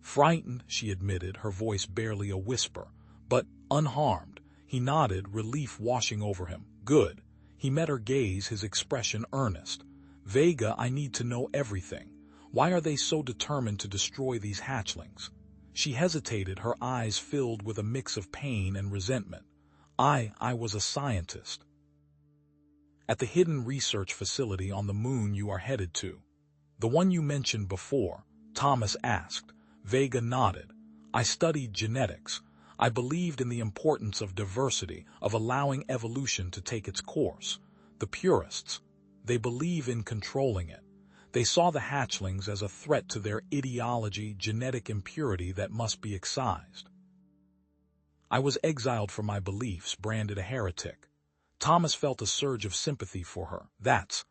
Frightened, she admitted, her voice barely a whisper, but unharmed. He nodded, relief washing over him. Good. He met her gaze, his expression earnest. Vega, I need to know everything. Why are they so determined to destroy these hatchlings? She hesitated, her eyes filled with a mix of pain and resentment. I was a scientist. At the hidden research facility on the moon you are headed to. The one you mentioned before, Thomas asked. Vega nodded. I studied genetics. I believed in the importance of diversity, of allowing evolution to take its course. The purists, they believe in controlling it. They saw the hatchlings as a threat to their ideology, genetic impurity that must be excised. I was exiled for my beliefs, branded a heretic. Thomas felt a surge of sympathy for her. That's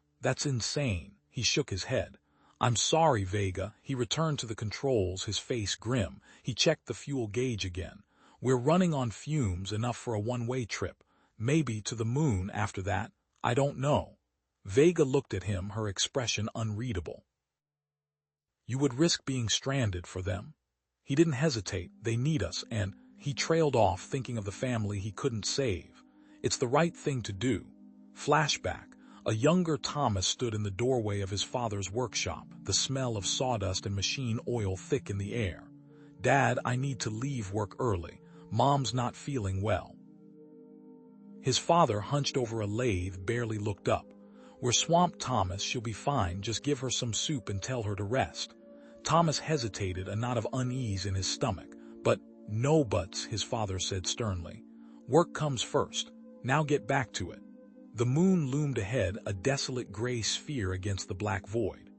insane. He shook his head. I'm sorry, Vega. He returned to the controls, his face grim. He checked the fuel gauge again. We're running on fumes, enough for a one-way trip. Maybe to the moon after that. I don't know. Vega looked at him, her expression unreadable. You would risk being stranded for them? He didn't hesitate. They need us, and he trailed off, thinking of the family he couldn't save. It's the right thing to do. Flashback. A younger Thomas stood in the doorway of his father's workshop, the smell of sawdust and machine oil thick in the air. Dad, I need to leave work early. Mom's not feeling well. His father, hunched over a lathe, barely looked up. We're swamped, Thomas. She'll be fine. Just give her some soup and tell her to rest. Thomas hesitated, a knot of unease in his stomach. But no buts, his father said sternly. Work comes first. Now get back to it. The moon loomed ahead, a desolate gray sphere against the black void.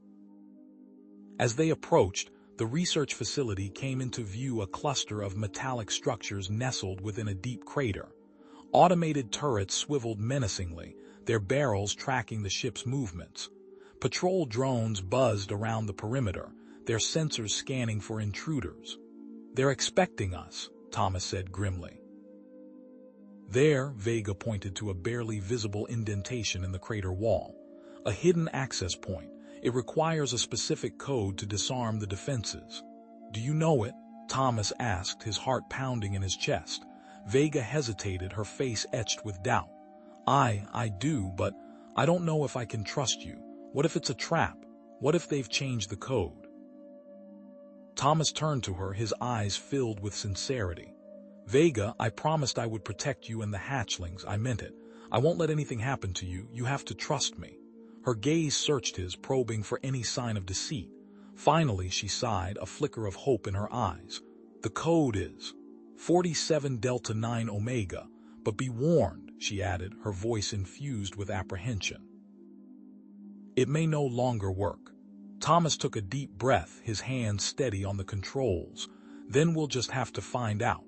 As they approached, the research facility came into view, a cluster of metallic structures nestled within a deep crater. Automated turrets swiveled menacingly, their barrels tracking the ship's movements. Patrol drones buzzed around the perimeter, their sensors scanning for intruders. "They're expecting us," Thomas said grimly. There, Vega pointed to a barely visible indentation in the crater wall. "A hidden access point. It requires a specific code to disarm the defenses." "Do you know it?" Thomas asked, his heart pounding in his chest. Vega hesitated, her face etched with doubt. I do, but I don't know if I can trust you. What if it's a trap? What if they've changed the code?" Thomas turned to her, his eyes filled with sincerity. "Vega, I promised I would protect you and the hatchlings. I meant it. I won't let anything happen to you. You have to trust me." Her gaze searched his, probing for any sign of deceit. Finally, she sighed, a flicker of hope in her eyes. "The code is 47 Delta 9 Omega, but be warned," she added, her voice infused with apprehension. "It may no longer work." Thomas took a deep breath, his hands steady on the controls. "Then we'll just have to find out."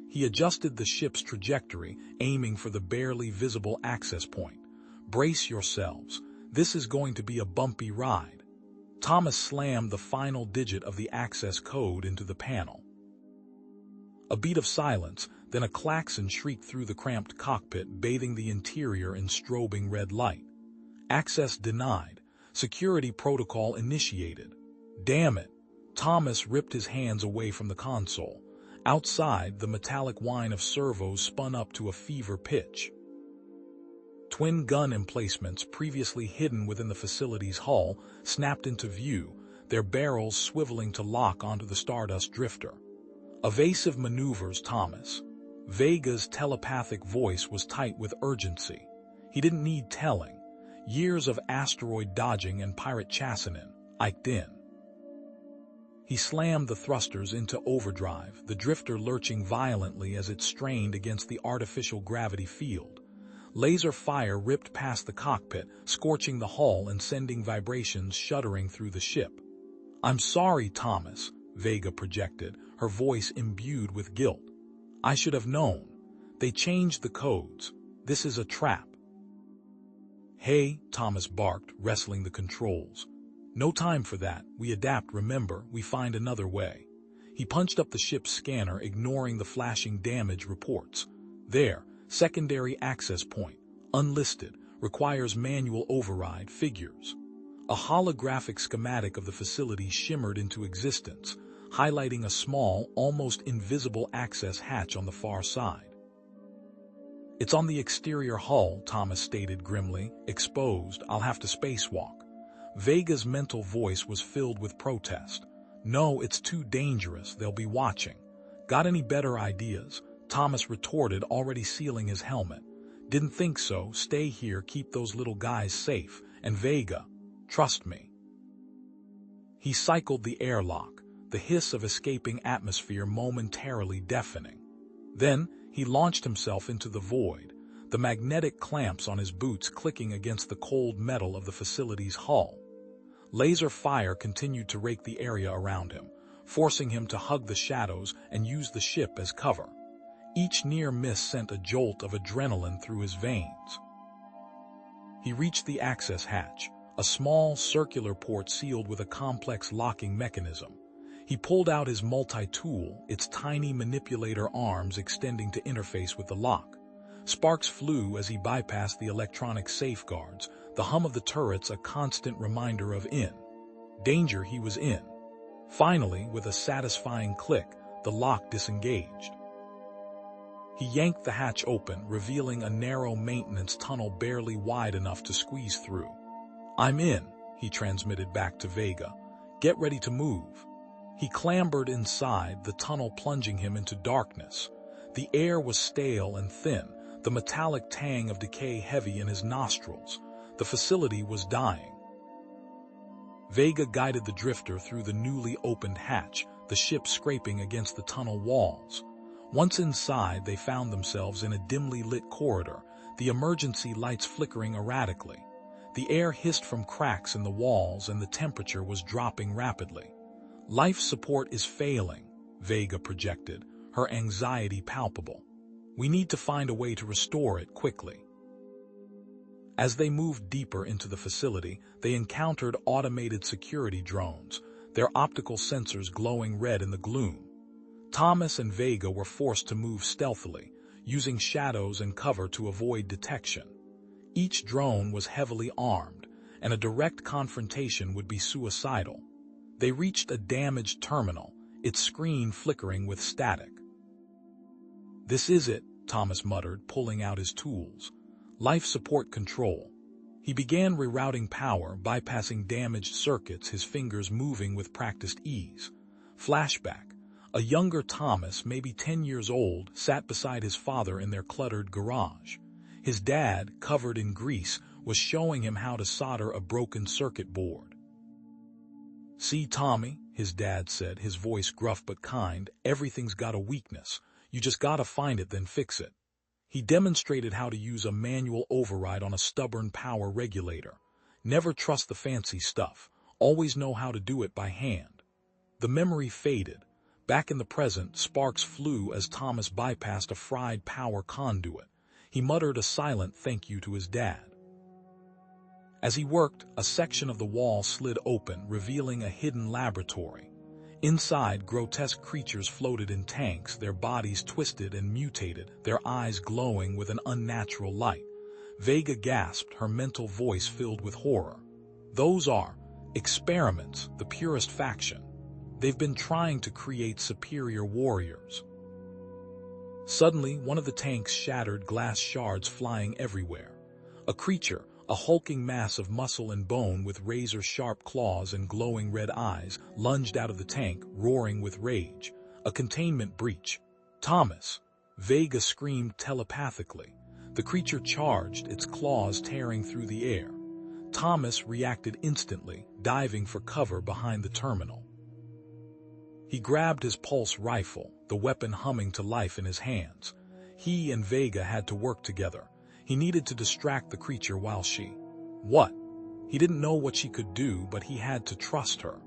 He adjusted the ship's trajectory, aiming for the barely visible access point. "Brace yourselves. This is going to be a bumpy ride." Thomas slammed the final digit of the access code into the panel. A beat of silence, then a klaxon shrieked through the cramped cockpit, bathing the interior in strobing red light. "Access denied. Security protocol initiated." "Damn it!" Thomas ripped his hands away from the console. Outside, the metallic whine of servos spun up to a fever pitch. Twin gun emplacements, previously hidden within the facility's hull, snapped into view, their barrels swiveling to lock onto the Stardust drifter. "Evasive maneuvers, Thomas." Vega's telepathic voice was tight with urgency. He didn't need telling. Years of asteroid dodging and pirate chastening iked in. He slammed the thrusters into overdrive, the drifter lurching violently as it strained against the artificial gravity field. Laser fire ripped past the cockpit, scorching the hull and sending vibrations shuddering through the ship. "I'm sorry, Thomas," Vega projected, her voice imbued with guilt. "I should have known. They changed the codes. This is a trap." "Hey," Thomas barked, wrestling the controls. "No time for that. We adapt, remember, we find another way." He punched up the ship's scanner, ignoring the flashing damage reports. "There, secondary access point, unlisted, requires manual override, figures." A holographic schematic of the facility shimmered into existence, highlighting a small, almost invisible access hatch on the far side. "It's on the exterior hull," Thomas stated grimly. "Exposed, I'll have to spacewalk." Vega's mental voice was filled with protest. "No, it's too dangerous. They'll be watching." "Got any better ideas?" Thomas retorted, already sealing his helmet. "Didn't think so. Stay here, keep those little guys safe. And Vega, trust me." He cycled the airlock, the hiss of escaping atmosphere momentarily deafening. Then, he launched himself into the void, the magnetic clamps on his boots clicking against the cold metal of the facility's hull. Laser fire continued to rake the area around him, forcing him to hug the shadows and use the ship as cover. Each near miss sent a jolt of adrenaline through his veins. He reached the access hatch, a small circular port sealed with a complex locking mechanism. He pulled out his multi-tool, its tiny manipulator arms extending to interface with the lock. Sparks flew as he bypassed the electronic safeguards, the hum of the turrets a constant reminder of danger he was in. Finally, with a satisfying click, the lock disengaged. He yanked the hatch open, revealing a narrow maintenance tunnel barely wide enough to squeeze through. "I'm in," he transmitted back to Vega. "Get ready to move." He clambered inside, the tunnel plunging him into darkness. The air was stale and thin, the metallic tang of decay heavy in his nostrils. The facility was dying. Vega guided the drifter through the newly opened hatch, the ship scraping against the tunnel walls. Once inside, they found themselves in a dimly lit corridor, the emergency lights flickering erratically. The air hissed from cracks in the walls and the temperature was dropping rapidly. Life support is failing, Vega projected, her anxiety palpable. We need to find a way to restore it quickly. As they moved deeper into the facility, they encountered automated security drones, their optical sensors glowing red in the gloom. Thomas and Vega were forced to move stealthily, using shadows and cover to avoid detection. Each drone was heavily armed, and a direct confrontation would be suicidal. They reached a damaged terminal, its screen flickering with static. "This is it," Thomas muttered, pulling out his tools. Life support control. He began rerouting power, bypassing damaged circuits, his fingers moving with practiced ease. Flashback. A younger Thomas, maybe 10 years old, sat beside his father in their cluttered garage. His dad, covered in grease, was showing him how to solder a broken circuit board. "See, Tommy," his dad said, his voice gruff but kind, "everything's got a weakness. You just gotta find it, then fix it." He demonstrated how to use a manual override on a stubborn power regulator. Never trust the fancy stuff. Always know how to do it by hand. The memory faded. Back in the present, sparks flew as Thomas bypassed a fried power conduit. He muttered a silent thank you to his dad. As he worked, a section of the wall slid open, revealing a hidden laboratory. Inside, grotesque creatures floated in tanks, their bodies twisted and mutated, their eyes glowing with an unnatural light. Vega gasped, her mental voice filled with horror. "Those are experiments, the purest faction. They've been trying to create superior warriors." Suddenly, one of the tanks shattered, glass shards flying everywhere. A creature, a hulking mass of muscle and bone with razor-sharp claws and glowing red eyes, lunged out of the tank, roaring with rage. A containment breach. "Thomas!" Vega screamed telepathically. The creature charged, its claws tearing through the air. Thomas reacted instantly, diving for cover behind the terminal. He grabbed his pulse rifle, the weapon humming to life in his hands. He and Vega had to work together. He needed to distract the creature while she... What? He didn't know what she could do, but he had to trust her.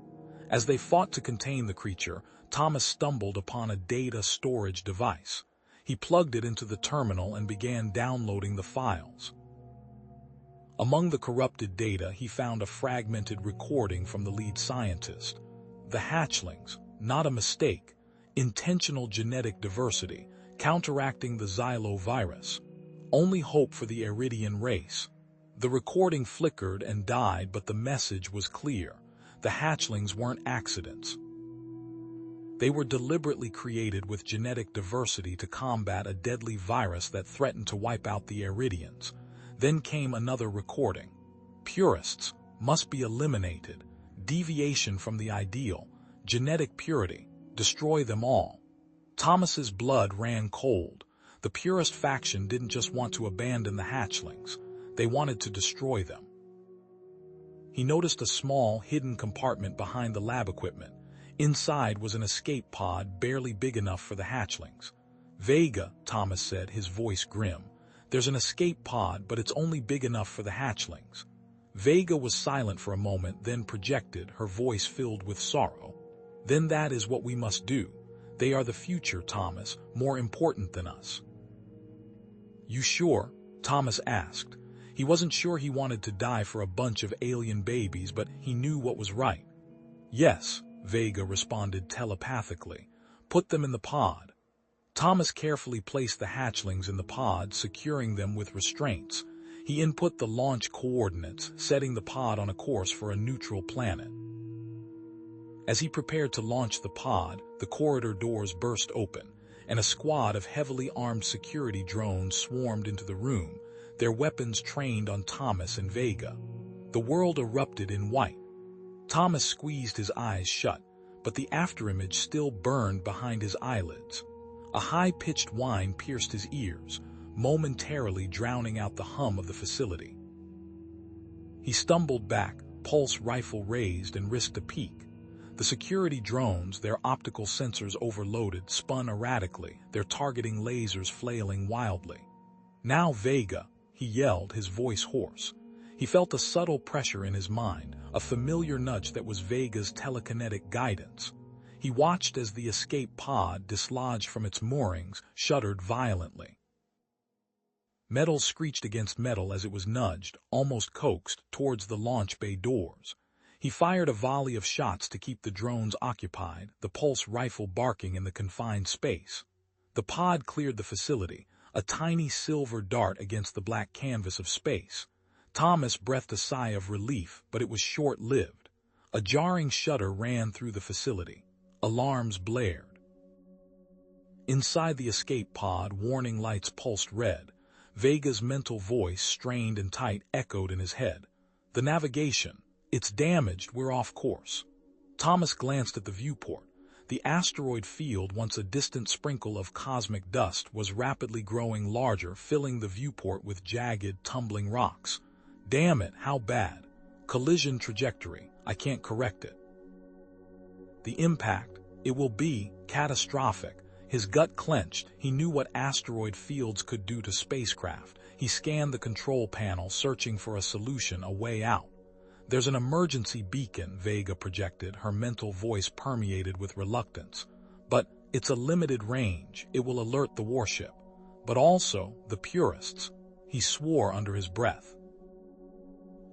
As they fought to contain the creature, Thomas stumbled upon a data storage device. He plugged it into the terminal and began downloading the files. Among the corrupted data, he found a fragmented recording from the lead scientist. The Hatchlings. Not a mistake. Intentional genetic diversity, counteracting the xylovirus. Only hope for the Iridian race. The recording flickered and died, but the message was clear. The Hatchlings weren't accidents. They were deliberately created with genetic diversity to combat a deadly virus that threatened to wipe out the Iridians. Then came another recording. Purists must be eliminated. Deviation from the ideal. Genetic purity. Destroy them all. Thomas's blood ran cold. The purist faction didn't just want to abandon the Hatchlings. They wanted to destroy them. He noticed a small, hidden compartment behind the lab equipment. Inside was an escape pod barely big enough for the Hatchlings. "Vega," Thomas said, his voice grim. "There's an escape pod, but it's only big enough for the Hatchlings." Vega was silent for a moment, then projected, her voice filled with sorrow. "Then that is what we must do. They are the future, Thomas, more important than us." "You sure?" Thomas asked. He wasn't sure he wanted to die for a bunch of alien babies, but he knew what was right. "Yes," Vega responded telepathically. "Put them in the pod." Thomas carefully placed the Hatchlings in the pod, securing them with restraints. He input the launch coordinates, setting the pod on a course for a neutral planet. As he prepared to launch the pod, the corridor doors burst open, and a squad of heavily armed security drones swarmed into the room, their weapons trained on Thomas and Vega. The world erupted in white. Thomas squeezed his eyes shut, but the afterimage still burned behind his eyelids. A high-pitched whine pierced his ears, momentarily drowning out the hum of the facility. He stumbled back, pulse rifle raised, and risked a peek. The security drones, their optical sensors overloaded, spun erratically, their targeting lasers flailing wildly. "Now, Vega," he yelled, his voice hoarse. He felt a subtle pressure in his mind, a familiar nudge that was Vega's telekinetic guidance. He watched as the escape pod, dislodged from its moorings, shuddered violently. Metal screeched against metal as it was nudged, almost coaxed, towards the launch bay doors. He fired a volley of shots to keep the drones occupied, the pulse rifle barking in the confined space. The pod cleared the facility, a tiny silver dart against the black canvas of space. Thomas breathed a sigh of relief, but it was short-lived. A jarring shudder ran through the facility. Alarms blared. Inside the escape pod, warning lights pulsed red. Vega's mental voice, strained and tight, echoed in his head. The navigation. It's damaged, we're off course. Thomas glanced at the viewport. The asteroid field, once a distant sprinkle of cosmic dust, was rapidly growing larger, filling the viewport with jagged, tumbling rocks. Damn it, how bad? Collision trajectory, I can't correct it. The impact, it will be catastrophic. His gut clenched. He knew what asteroid fields could do to spacecraft. He scanned the control panel, searching for a solution, a way out. There's an emergency beacon, Vega projected, her mental voice permeated with reluctance. But it's a limited range. It will alert the warship. But also the purists. He swore under his breath.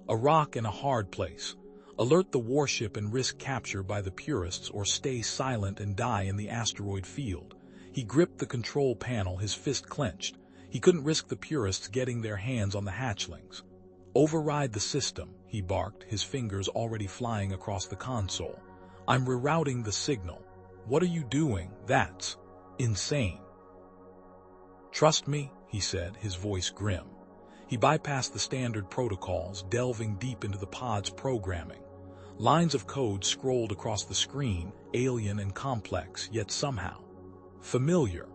A rock in a hard place. Alert the warship and risk capture by the purists, or stay silent and die in the asteroid field. He gripped the control panel, his fist clenched. He couldn't risk the purists getting their hands on the hatchlings. Override the system, he barked, his fingers already flying across the console. I'm rerouting the signal. What are you doing? That's insane. Trust me, he said, his voice grim. He bypassed the standard protocols, delving deep into the pod's programming. Lines of code scrolled across the screen, alien and complex, yet somehow familiar.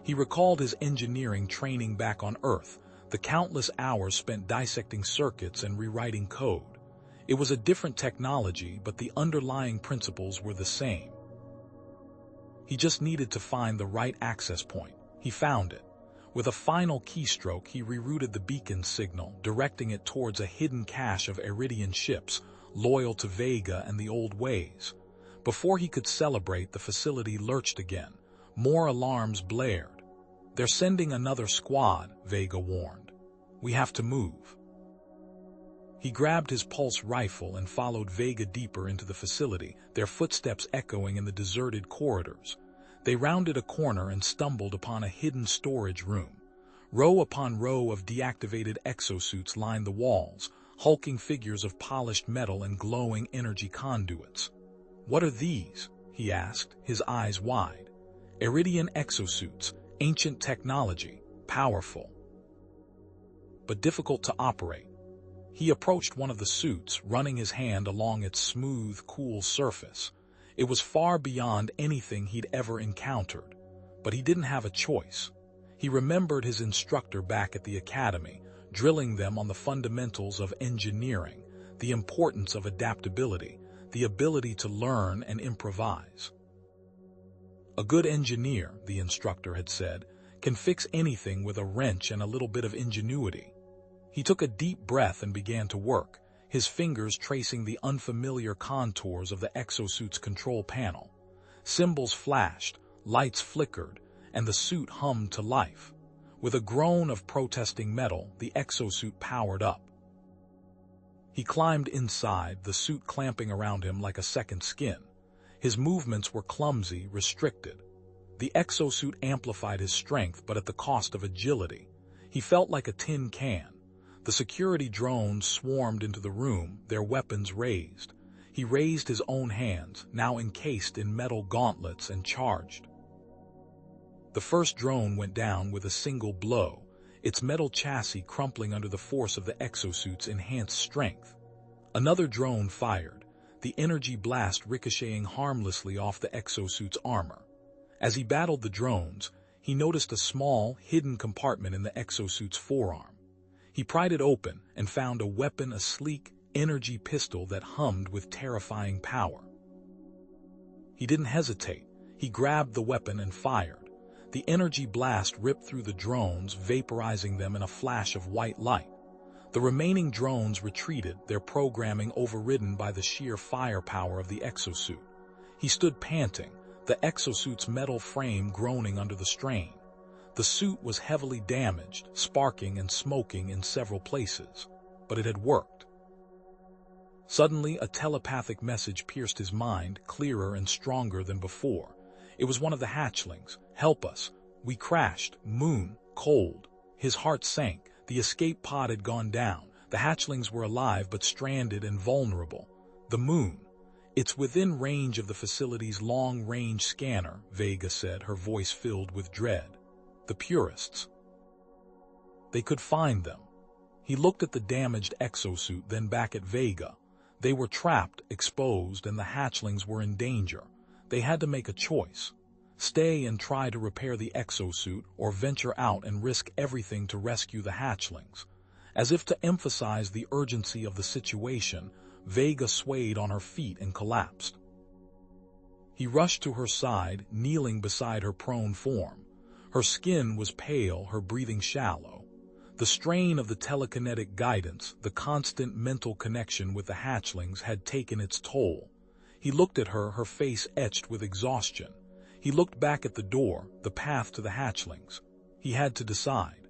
He recalled his engineering training back on Earth, the countless hours spent dissecting circuits and rewriting code. It was a different technology, but the underlying principles were the same. He just needed to find the right access point. He found it. With a final keystroke, he rerouted the beacon's signal, directing it towards a hidden cache of Iridian ships, loyal to Vega and the old ways. Before he could celebrate, the facility lurched again. More alarms blared. They're sending another squad, Vega warned. We have to move. He grabbed his pulse rifle and followed Vega deeper into the facility, their footsteps echoing in the deserted corridors. They rounded a corner and stumbled upon a hidden storage room. Row upon row of deactivated exosuits lined the walls, hulking figures of polished metal and glowing energy conduits. What are these? He asked, his eyes wide. Iridian exosuits, ancient technology, powerful, but difficult to operate. He approached one of the suits, running his hand along its smooth, cool surface. It was far beyond anything he'd ever encountered, but he didn't have a choice. He remembered his instructor back at the academy, drilling them on the fundamentals of engineering, the importance of adaptability, the ability to learn and improvise. A good engineer, the instructor had said, can fix anything with a wrench and a little bit of ingenuity. He took a deep breath and began to work, his fingers tracing the unfamiliar contours of the exosuit's control panel. Symbols flashed, lights flickered, and the suit hummed to life. With a groan of protesting metal, the exosuit powered up. He climbed inside, the suit clamping around him like a second skin. His movements were clumsy, restricted. The exosuit amplified his strength, but at the cost of agility. He felt like a tin can. The security drones swarmed into the room, their weapons raised. He raised his own hands, now encased in metal gauntlets, and charged. The first drone went down with a single blow, its metal chassis crumpling under the force of the exosuit's enhanced strength. Another drone fired, the energy blast ricocheting harmlessly off the exosuit's armor. As he battled the drones, he noticed a small, hidden compartment in the exosuit's forearm. He pried it open and found a weapon, a sleek, energy pistol that hummed with terrifying power. He didn't hesitate. He grabbed the weapon and fired. The energy blast ripped through the drones, vaporizing them in a flash of white light. The remaining drones retreated, their programming overridden by the sheer firepower of the exosuit. He stood panting, the exosuit's metal frame groaning under the strain. The suit was heavily damaged, sparking and smoking in several places, but it had worked. Suddenly, a telepathic message pierced his mind, clearer and stronger than before. It was one of the hatchlings. "Help us. We crashed. Moon. Cold." His heart sank. The escape pod had gone down. The hatchlings were alive but stranded and vulnerable. The moon. "It's within range of the facility's long-range scanner," Vega said, her voice filled with dread. "The purists. They could find them." He looked at the damaged exosuit, then back at Vega. They were trapped, exposed, and the hatchlings were in danger. They had to make a choice. Stay and try to repair the exosuit, or venture out and risk everything to rescue the hatchlings. As if to emphasize the urgency of the situation, Vega swayed on her feet and collapsed. He rushed to her side, kneeling beside her prone form. Her skin was pale, her breathing shallow. The strain of the telekinetic guidance, the constant mental connection with the hatchlings, had taken its toll. He looked at her, her face etched with exhaustion. He looked back at the door, the path to the hatchlings. He had to decide.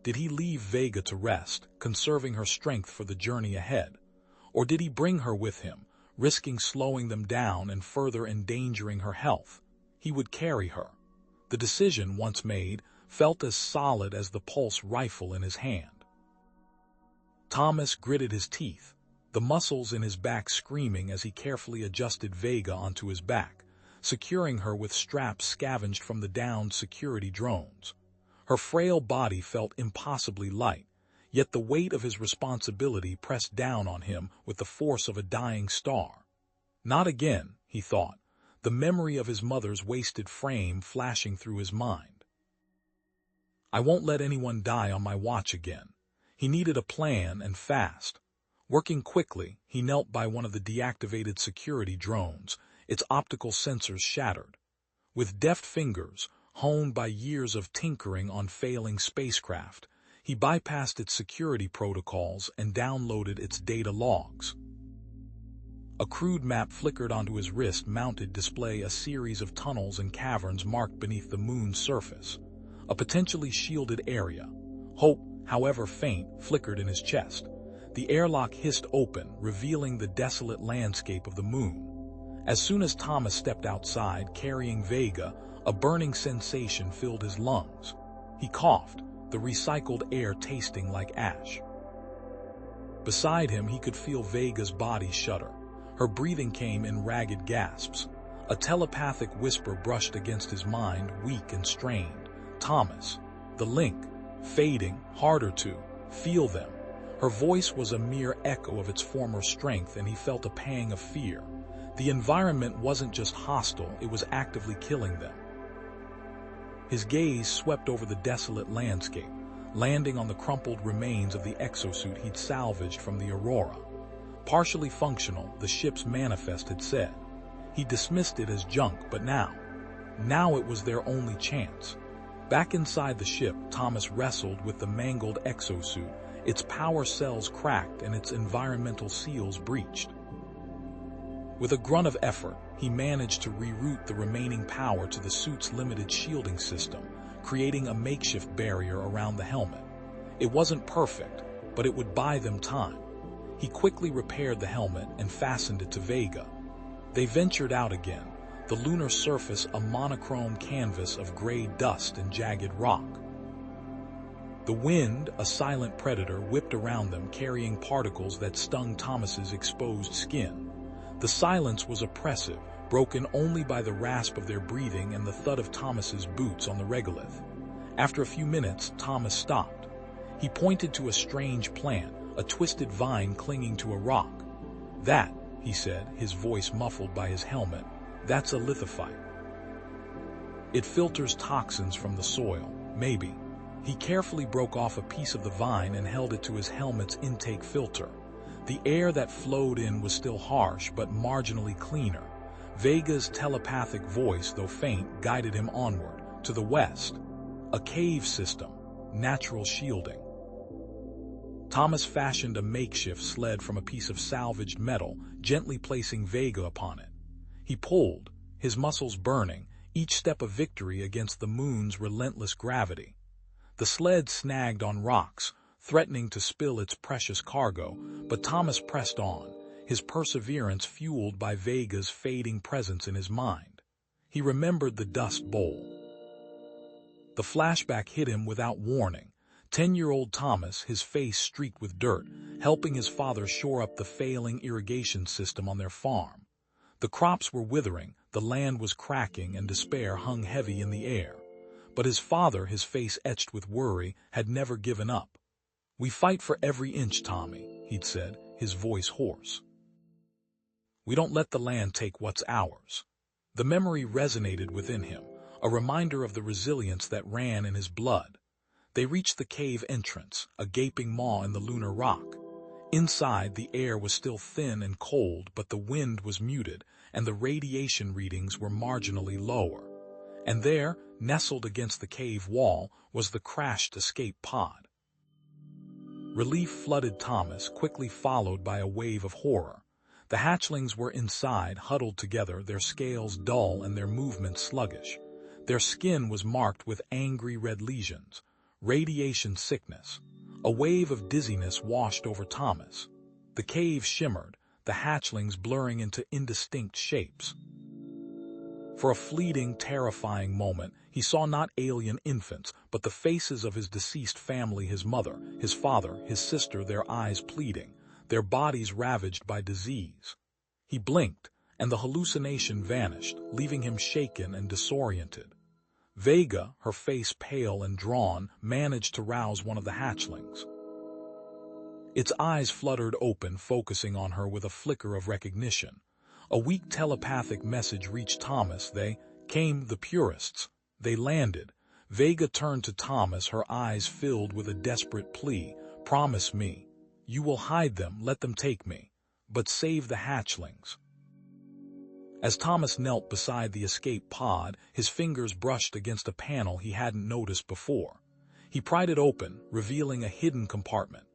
Did he leave Vega to rest, conserving her strength for the journey ahead? Or did he bring her with him, risking slowing them down and further endangering her health? He would carry her. The decision, once made, felt as solid as the pulse rifle in his hand. Thomas gritted his teeth, the muscles in his back screaming as he carefully adjusted Vega onto his back, securing her with straps scavenged from the downed security drones. Her frail body felt impossibly light, yet the weight of his responsibility pressed down on him with the force of a dying star. Not again, he thought, the memory of his mother's wasted frame flashing through his mind. "I won't let anyone die on my watch again." He needed a plan, and fast. Working quickly, he knelt by one of the deactivated security drones, its optical sensors shattered. With deft fingers, honed by years of tinkering on failing spacecraft, he bypassed its security protocols and downloaded its data logs. A crude map flickered onto his wrist-mounted display, a series of tunnels and caverns marked beneath the moon's surface. A potentially shielded area. Hope, however faint, flickered in his chest. The airlock hissed open, revealing the desolate landscape of the moon. As soon as Thomas stepped outside, carrying Vega, a burning sensation filled his lungs. He coughed, the recycled air tasting like ash. Beside him, he could feel Vega's body shudder. Her breathing came in ragged gasps. A telepathic whisper brushed against his mind, weak and strained. "Thomas." The link, fading, harder to feel them. Her voice was a mere echo of its former strength, and he felt a pang of fear. The environment wasn't just hostile, it was actively killing them. His gaze swept over the desolate landscape, landing on the crumpled remains of the exosuit he'd salvaged from the Aurora. Partially functional, the ship's manifest had said. He dismissed it as junk, but now it was their only chance. Back inside the ship, Thomas wrestled with the mangled exosuit, its power cells cracked and its environmental seals breached. With a grunt of effort, he managed to reroute the remaining power to the suit's limited shielding system, creating a makeshift barrier around the helmet. It wasn't perfect, but it would buy them time. He quickly repaired the helmet and fastened it to Vega. They ventured out again, the lunar surface a monochrome canvas of gray dust and jagged rock. The wind, a silent predator, whipped around them, carrying particles that stung Thomas's exposed skin. The silence was oppressive, broken only by the rasp of their breathing and the thud of Thomas's boots on the regolith. After a few minutes, Thomas stopped. He pointed to a strange plant, a twisted vine clinging to a rock. "That," he said, his voice muffled by his helmet, "that's a lithophyte. It filters toxins from the soil, maybe." He carefully broke off a piece of the vine and held it to his helmet's intake filter. The air that flowed in was still harsh, but marginally cleaner. Vega's telepathic voice, though faint, guided him onward. To the west, a cave system, natural shielding. Thomas fashioned a makeshift sled from a piece of salvaged metal, gently placing Vega upon it. He pulled, his muscles burning, each step a victory against the moon's relentless gravity. The sled snagged on rocks, threatening to spill its precious cargo, but Thomas pressed on, his perseverance fueled by Vega's fading presence in his mind. He remembered the dust bowl. The flashback hit him without warning. 10-year-old Thomas, his face streaked with dirt, helping his father shore up the failing irrigation system on their farm. The crops were withering, the land was cracking, and despair hung heavy in the air. But his father, his face etched with worry, had never given up. "We fight for every inch, Tommy," he'd said, his voice hoarse. "We don't let the land take what's ours." The memory resonated within him, a reminder of the resilience that ran in his blood. They reached the cave entrance, a gaping maw in the lunar rock. Inside, the air was still thin and cold, but the wind was muted, and the radiation readings were marginally lower. And there, nestled against the cave wall, was the crashed escape pod. Relief flooded Thomas, quickly followed by a wave of horror. The hatchlings were inside, huddled together, their scales dull and their movements sluggish. Their skin was marked with angry red lesions. Radiation sickness. A wave of dizziness washed over Thomas. The cave shimmered, the hatchlings blurring into indistinct shapes. For a fleeting, terrifying moment, he saw not alien infants, but the faces of his deceased family, his mother, his father, his sister, their eyes pleading, their bodies ravaged by disease. He blinked, and the hallucination vanished, leaving him shaken and disoriented. Vega, her face pale and drawn, managed to rouse one of the hatchlings. Its eyes fluttered open, focusing on her with a flicker of recognition. A weak telepathic message reached Thomas. They came, the purists. They landed. Vega turned to Thomas, her eyes filled with a desperate plea. "Promise me. You will hide them, let them take me. But save the hatchlings." As Thomas knelt beside the escape pod, his fingers brushed against a panel he hadn't noticed before. He pried it open, revealing a hidden compartment.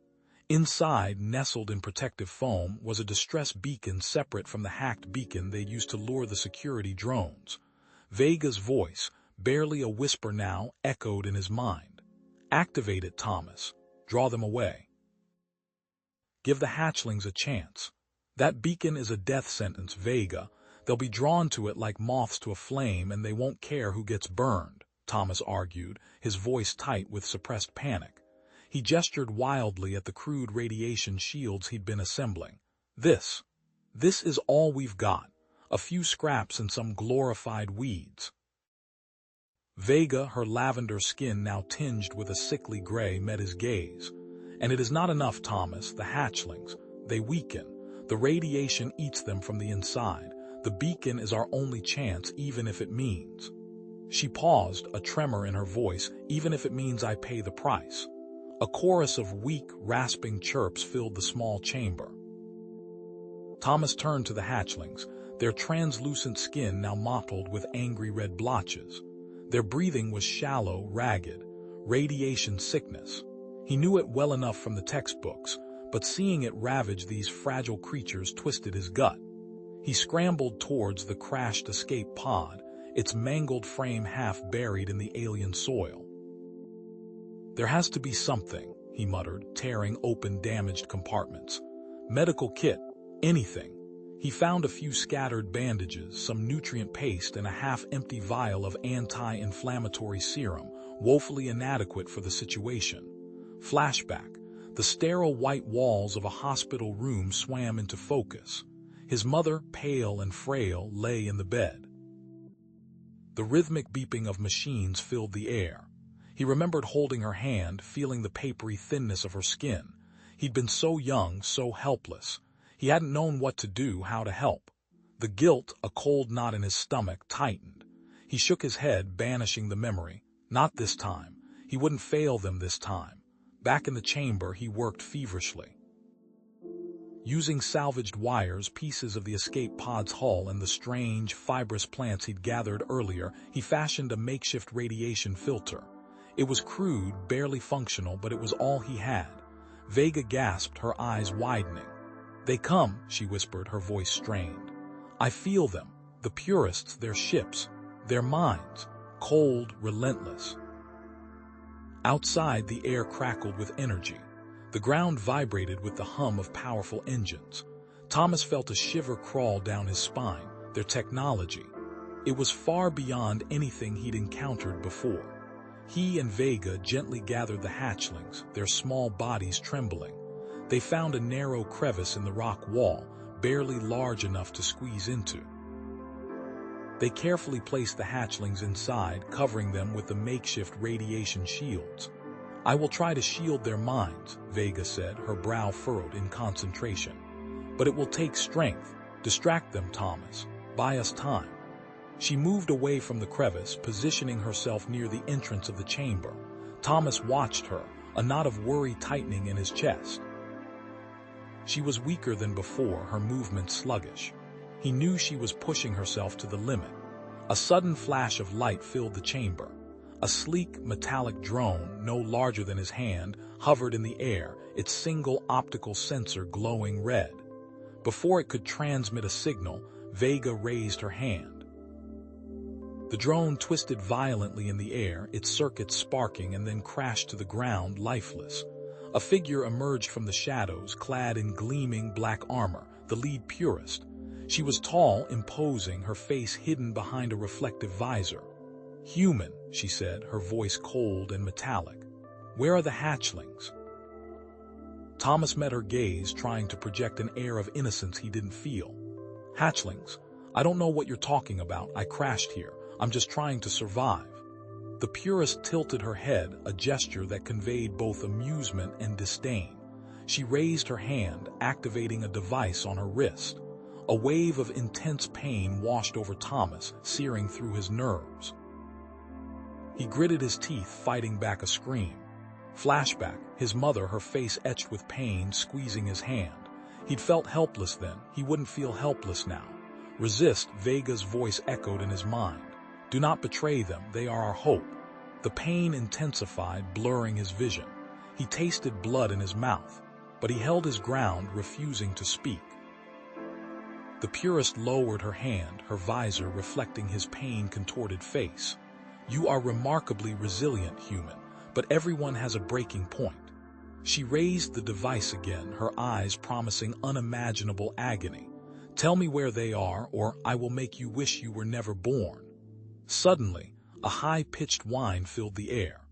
Inside, nestled in protective foam, was a distress beacon separate from the hacked beacon they'd used to lure the security drones. Vega's voice, barely a whisper now, echoed in his mind. "Activate it, Thomas. Draw them away. Give the hatchlings a chance. That beacon is a death sentence, Vega. They'll be drawn to it like moths to a flame, and they won't care who gets burned," Thomas argued, his voice tight with suppressed panic. He gestured wildly at the crude radiation shields he'd been assembling. This is all we've got. A few scraps and some glorified weeds." Vega, her lavender skin now tinged with a sickly gray, met his gaze. "And it is not enough, Thomas. The hatchlings, they weaken. The radiation eats them from the inside. The beacon is our only chance, even if it means—" She paused, a tremor in her voice. "Even if it means I pay the price." A chorus of weak, rasping chirps filled the small chamber. Thomas turned to the hatchlings, their translucent skin now mottled with angry red blotches. Their breathing was shallow, ragged. Radiation sickness. He knew it well enough from the textbooks, but seeing it ravage these fragile creatures twisted his gut. He scrambled towards the crashed escape pod, its mangled frame half buried in the alien soil. "There has to be something," he muttered, tearing open damaged compartments. "Medical kit, anything." He found a few scattered bandages, some nutrient paste, and a half-empty vial of anti-inflammatory serum, woefully inadequate for the situation. Flashback. The sterile white walls of a hospital room swam into focus. His mother, pale and frail, lay in the bed. The rhythmic beeping of machines filled the air. He remembered holding her hand, feeling the papery thinness of her skin. He'd been so young, so helpless. He hadn't known what to do, how to help. The guilt, a cold knot in his stomach, tightened. He shook his head, banishing the memory. Not this time. He wouldn't fail them this time. Back in the chamber, he worked feverishly. Using salvaged wires, pieces of the escape pod's hull, and the strange, fibrous plants he'd gathered earlier, he fashioned a makeshift radiation filter. It was crude, barely functional, but it was all he had. Vega gasped, her eyes widening. "They come," she whispered, her voice strained. "I feel them. The purists, their ships, their minds, cold, relentless." Outside, the air crackled with energy. The ground vibrated with the hum of powerful engines. Thomas felt a shiver crawl down his spine. Their technology. It was far beyond anything he'd encountered before. He and Vega gently gathered the hatchlings, their small bodies trembling. They found a narrow crevice in the rock wall, barely large enough to squeeze into. They carefully placed the hatchlings inside, covering them with the makeshift radiation shields. "I will try to shield their minds," Vega said, her brow furrowed in concentration. "But it will take strength. Distract them, Thomas. Buy us time." She moved away from the crevice, positioning herself near the entrance of the chamber. Thomas watched her, a knot of worry tightening in his chest. She was weaker than before, her movements sluggish. He knew she was pushing herself to the limit. A sudden flash of light filled the chamber. A sleek, metallic drone, no larger than his hand, hovered in the air, its single optical sensor glowing red. Before it could transmit a signal, Vega raised her hand. The drone twisted violently in the air, its circuits sparking, and then crashed to the ground, lifeless. A figure emerged from the shadows, clad in gleaming black armor, the lead purist. She was tall, imposing, her face hidden behind a reflective visor. "Human," she said, her voice cold and metallic. "Where are the hatchlings?" Thomas met her gaze, trying to project an air of innocence he didn't feel. "Hatchlings? I don't know what you're talking about. I crashed here. I'm just trying to survive." The purist tilted her head, a gesture that conveyed both amusement and disdain. She raised her hand, activating a device on her wrist. A wave of intense pain washed over Thomas, searing through his nerves. He gritted his teeth, fighting back a scream. Flashback, his mother, her face etched with pain, squeezing his hand. He'd felt helpless then. He wouldn't feel helpless now. "Resist," Vega's voice echoed in his mind. "Do not betray them. They are our hope." The pain intensified, blurring his vision. He tasted blood in his mouth, but he held his ground, refusing to speak. The purist lowered her hand, her visor reflecting his pain-contorted face. "You are remarkably resilient, human, but everyone has a breaking point." She raised the device again, her eyes promising unimaginable agony. "Tell me where they are, or I will make you wish you were never born." Suddenly, a high-pitched whine filled the air.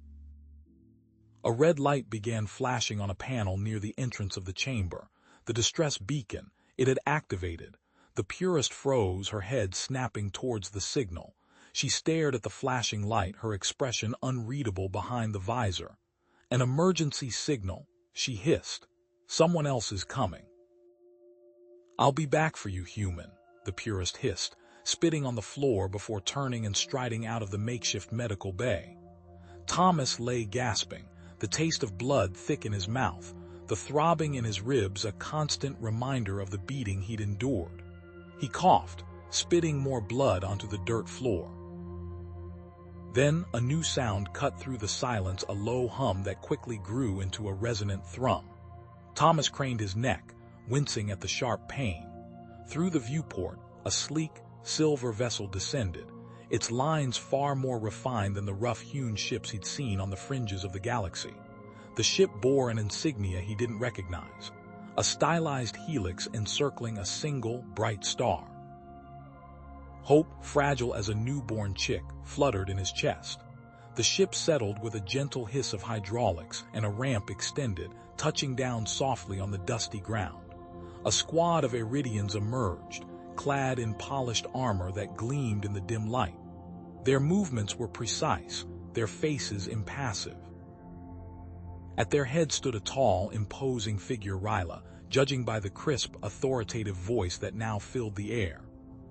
A red light began flashing on a panel near the entrance of the chamber. The distress beacon. It had activated. The purist froze, her head snapping towards the signal. She stared at the flashing light, her expression unreadable behind the visor. "An emergency signal," she hissed. "Someone else is coming." "I'll be back for you, human," the purist hissed, spitting on the floor before turning and striding out of the makeshift medical bay. Thomas lay gasping, the taste of blood thick in his mouth, the throbbing in his ribs a constant reminder of the beating he'd endured. He coughed, spitting more blood onto the dirt floor. Then a new sound cut through the silence, a low hum that quickly grew into a resonant thrum. Thomas craned his neck, wincing at the sharp pain. Through the viewport, a sleek, silver vessel descended, its lines far more refined than the rough-hewn ships he'd seen on the fringes of the galaxy. The ship bore an insignia he didn't recognize, a stylized helix encircling a single, bright star. Hope, fragile as a newborn chick, fluttered in his chest. The ship settled with a gentle hiss of hydraulics, and a ramp extended, touching down softly on the dusty ground. A squad of Iridians emerged, clad in polished armor that gleamed in the dim light. Their movements were precise, their faces impassive. At their head stood a tall, imposing figure, Ryla, judging by the crisp, authoritative voice that now filled the air.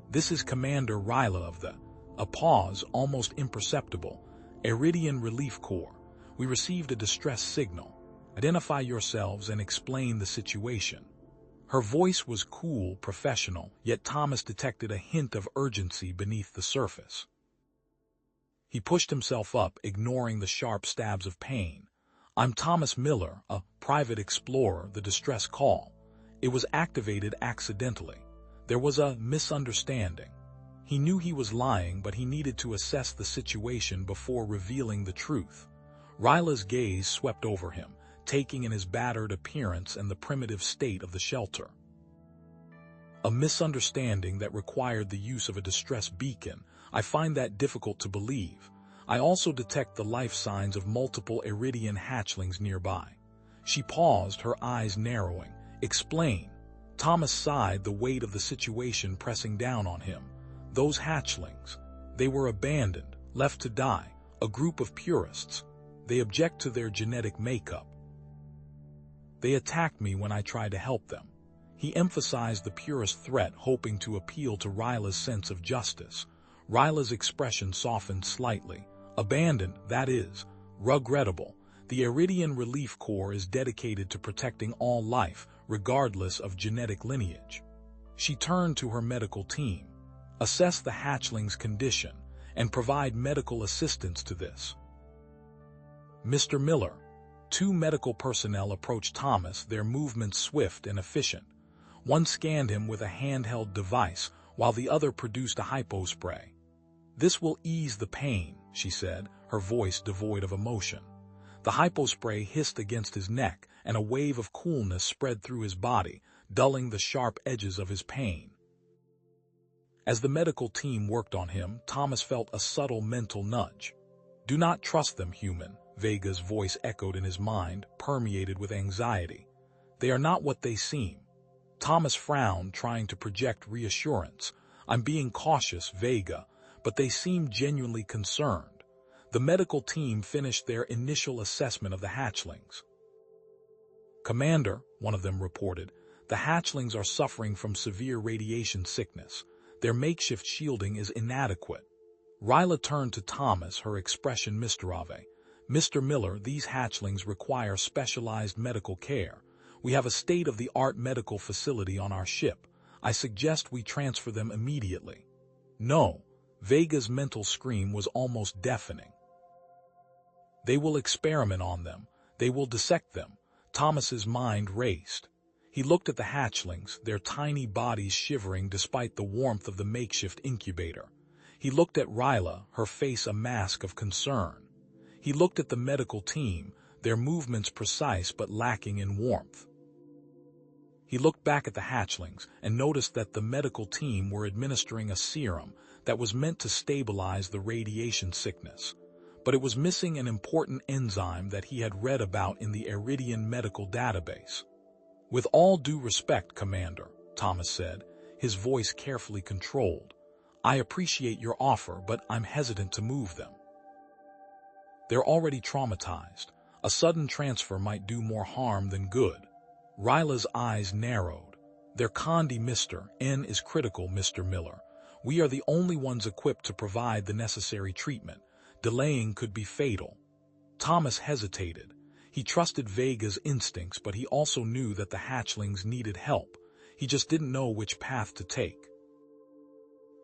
"This is Commander Ryla of the..." A pause, almost imperceptible. "Iridian Relief Corps. We received a distress signal. Identify yourselves and explain the situation." Her voice was cool, professional, yet Thomas detected a hint of urgency beneath the surface. He pushed himself up, ignoring the sharp stabs of pain. "I'm Thomas Miller, a private explorer, the distress call. It was activated accidentally. There was a misunderstanding." He knew he was lying, but he needed to assess the situation before revealing the truth. Ryla's gaze swept over him, taking in his battered appearance and the primitive state of the shelter. "A misunderstanding that required the use of a distress beacon. I find that difficult to believe. I also detect the life signs of multiple Iridian hatchlings nearby." She paused, her eyes narrowing. "Explain." Thomas sighed, the weight of the situation pressing down on him. "Those hatchlings. They were abandoned, left to die, a group of purists. They object to their genetic makeup. They attacked me when I tried to help them." He emphasized the purest threat, hoping to appeal to Ryla's sense of justice. Ryla's expression softened slightly. "Abandoned, that is. Regrettable. The Iridian Relief Corps is dedicated to protecting all life, regardless of genetic lineage." She turned to her medical team. "Assess the hatchling's condition, and provide medical assistance to this." "Mr. Miller." Two medical personnel approached Thomas, their movements swift and efficient. One scanned him with a handheld device, while the other produced a hypospray. "This will ease the pain," she said, her voice devoid of emotion. The hypospray hissed against his neck, and a wave of coolness spread through his body, dulling the sharp edges of his pain. As the medical team worked on him, Thomas felt a subtle mental nudge. "Do not trust them, human," Vega's voice echoed in his mind, permeated with anxiety. "They are not what they seem." Thomas frowned, trying to project reassurance. "I'm being cautious, Vega," but they seemed genuinely concerned. The medical team finished their initial assessment of the hatchlings. "Commander," one of them reported, "the hatchlings are suffering from severe radiation sickness. Their makeshift shielding is inadequate." Ryla turned to Thomas, her expression misterave. "Mr. Miller, these hatchlings require specialized medical care. We have a state-of-the-art medical facility on our ship. I suggest we transfer them immediately." "No." Vega's mental scream was almost deafening. "They will experiment on them. They will dissect them." Thomas's mind raced. He looked at the hatchlings, their tiny bodies shivering despite the warmth of the makeshift incubator. He looked at Ryla, her face a mask of concern. He looked at the medical team, their movements precise but lacking in warmth. He looked back at the hatchlings and noticed that the medical team were administering a serum that was meant to stabilize the radiation sickness. But it was missing an important enzyme that he had read about in the Iridian medical database. "With all due respect, Commander," Thomas said, his voice carefully controlled, "I appreciate your offer, but I'm hesitant to move them. They're already traumatized. A sudden transfer might do more harm than good." Ryla's eyes narrowed. "They're Condi, Mr. N is critical, Mr. Miller. We are the only ones equipped to provide the necessary treatment. Delaying could be fatal." Thomas hesitated. He trusted Vega's instincts, but he also knew that the hatchlings needed help. He just didn't know which path to take.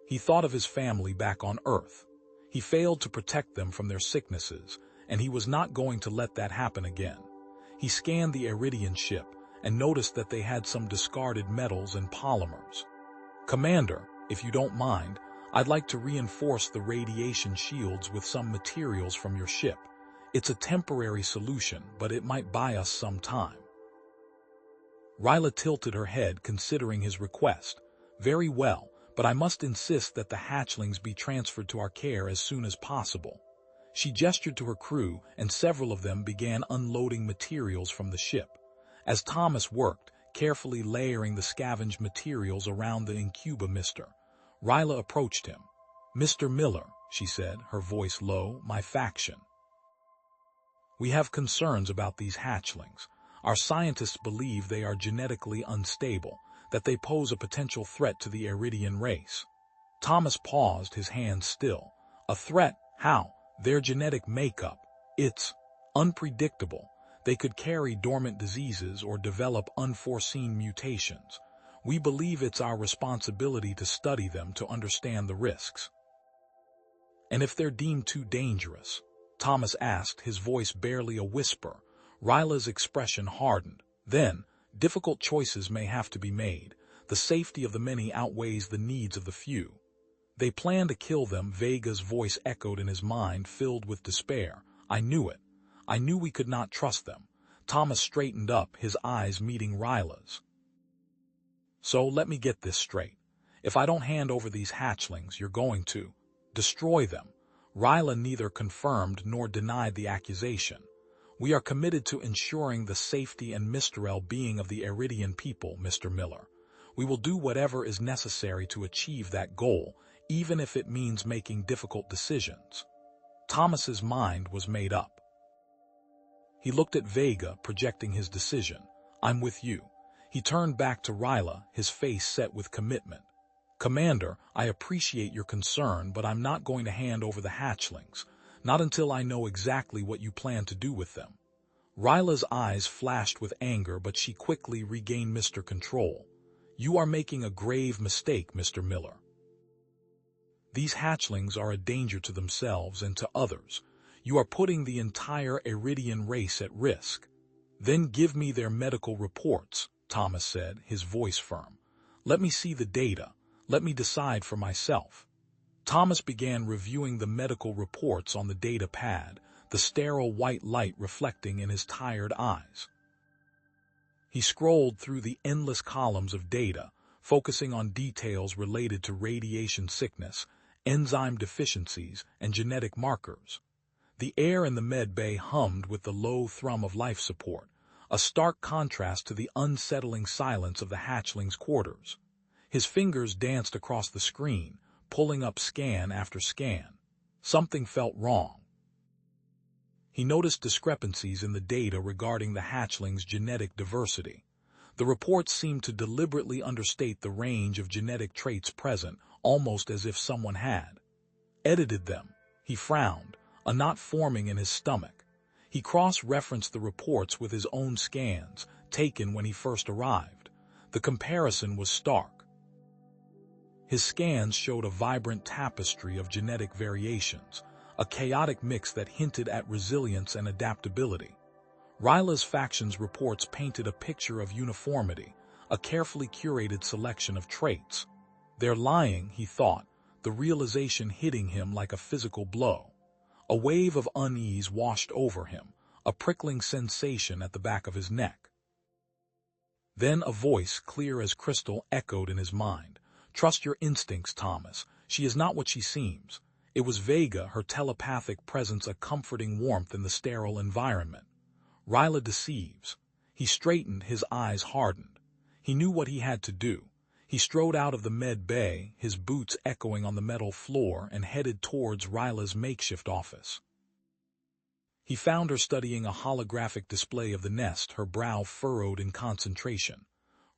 He thought of his family back on Earth. He failed to protect them from their sicknesses, and he was not going to let that happen again. He scanned the Iridian ship and noticed that they had some discarded metals and polymers. "Commander, if you don't mind, I'd like to reinforce the radiation shields with some materials from your ship. It's a temporary solution, but it might buy us some time." Ryla tilted her head, considering his request. "Very well, but I must insist that the hatchlings be transferred to our care as soon as possible." She gestured to her crew, and several of them began unloading materials from the ship. As Thomas worked, carefully layering the scavenged materials around the incubator, Ryla approached him. "Mr. Miller," she said, her voice low, "my faction. We have concerns about these hatchlings. Our scientists believe they are genetically unstable, that they pose a potential threat to the Iridian race." Thomas paused, his hands still. "A threat? How?" "Their genetic makeup. It's unpredictable. They could carry dormant diseases or develop unforeseen mutations. We believe it's our responsibility to study them to understand the risks. And if they're deemed too dangerous? Thomas asked, his voice barely a whisper. Ryla's expression hardened. Then, difficult choices may have to be made. The safety of the many outweighs the needs of the few. They plan to kill them, Vega's voice echoed in his mind, filled with despair. I knew it. I knew we could not trust them. Thomas straightened up, his eyes meeting Ryla's. So let me get this straight. If I don't hand over these hatchlings, you're going to destroy them. Ryla neither confirmed nor denied the accusation. We are committed to ensuring the safety and well-being of the Iridian people, Mr. Miller. We will do whatever is necessary to achieve that goal, even if it means making difficult decisions. Thomas's mind was made up. He looked at Vega, projecting his decision. I'm with you. He turned back to Ryla, his face set with commitment. Commander, I appreciate your concern, but I'm not going to hand over the hatchlings, not until I know exactly what you plan to do with them. Ryla's eyes flashed with anger, but she quickly regained Mr. Control. You are making a grave mistake, Mr. Miller. These hatchlings are a danger to themselves and to others. You are putting the entire Iridian race at risk. Then give me their medical reports, Thomas said, his voice firm. Let me see the data. Let me decide for myself. Thomas began reviewing the medical reports on the data pad, the sterile white light reflecting in his tired eyes. He scrolled through the endless columns of data, focusing on details related to radiation sickness, enzyme deficiencies, and genetic markers. The air in the med bay hummed with the low thrum of life support, a stark contrast to the unsettling silence of the hatchlings' quarters. His fingers danced across the screen, pulling up scan after scan. Something felt wrong. He noticed discrepancies in the data regarding the hatchlings' genetic diversity. The reports seemed to deliberately understate the range of genetic traits present, almost as if someone had edited them. He frowned, a knot forming in his stomach. He cross-referenced the reports with his own scans, taken when he first arrived. The comparison was stark. His scans showed a vibrant tapestry of genetic variations, a chaotic mix that hinted at resilience and adaptability. Ryla's faction's reports painted a picture of uniformity, a carefully curated selection of traits. They're lying, he thought, the realization hitting him like a physical blow. A wave of unease washed over him, a prickling sensation at the back of his neck. Then a voice, clear as crystal, echoed in his mind. Trust your instincts, Thomas. She is not what she seems. It was Vega, her telepathic presence a comforting warmth in the sterile environment. Ryla deceives. He straightened, his eyes hardened. He knew what he had to do. He strode out of the med bay, his boots echoing on the metal floor, and headed towards Ryla's makeshift office. He found her studying a holographic display of the nest, her brow furrowed in concentration.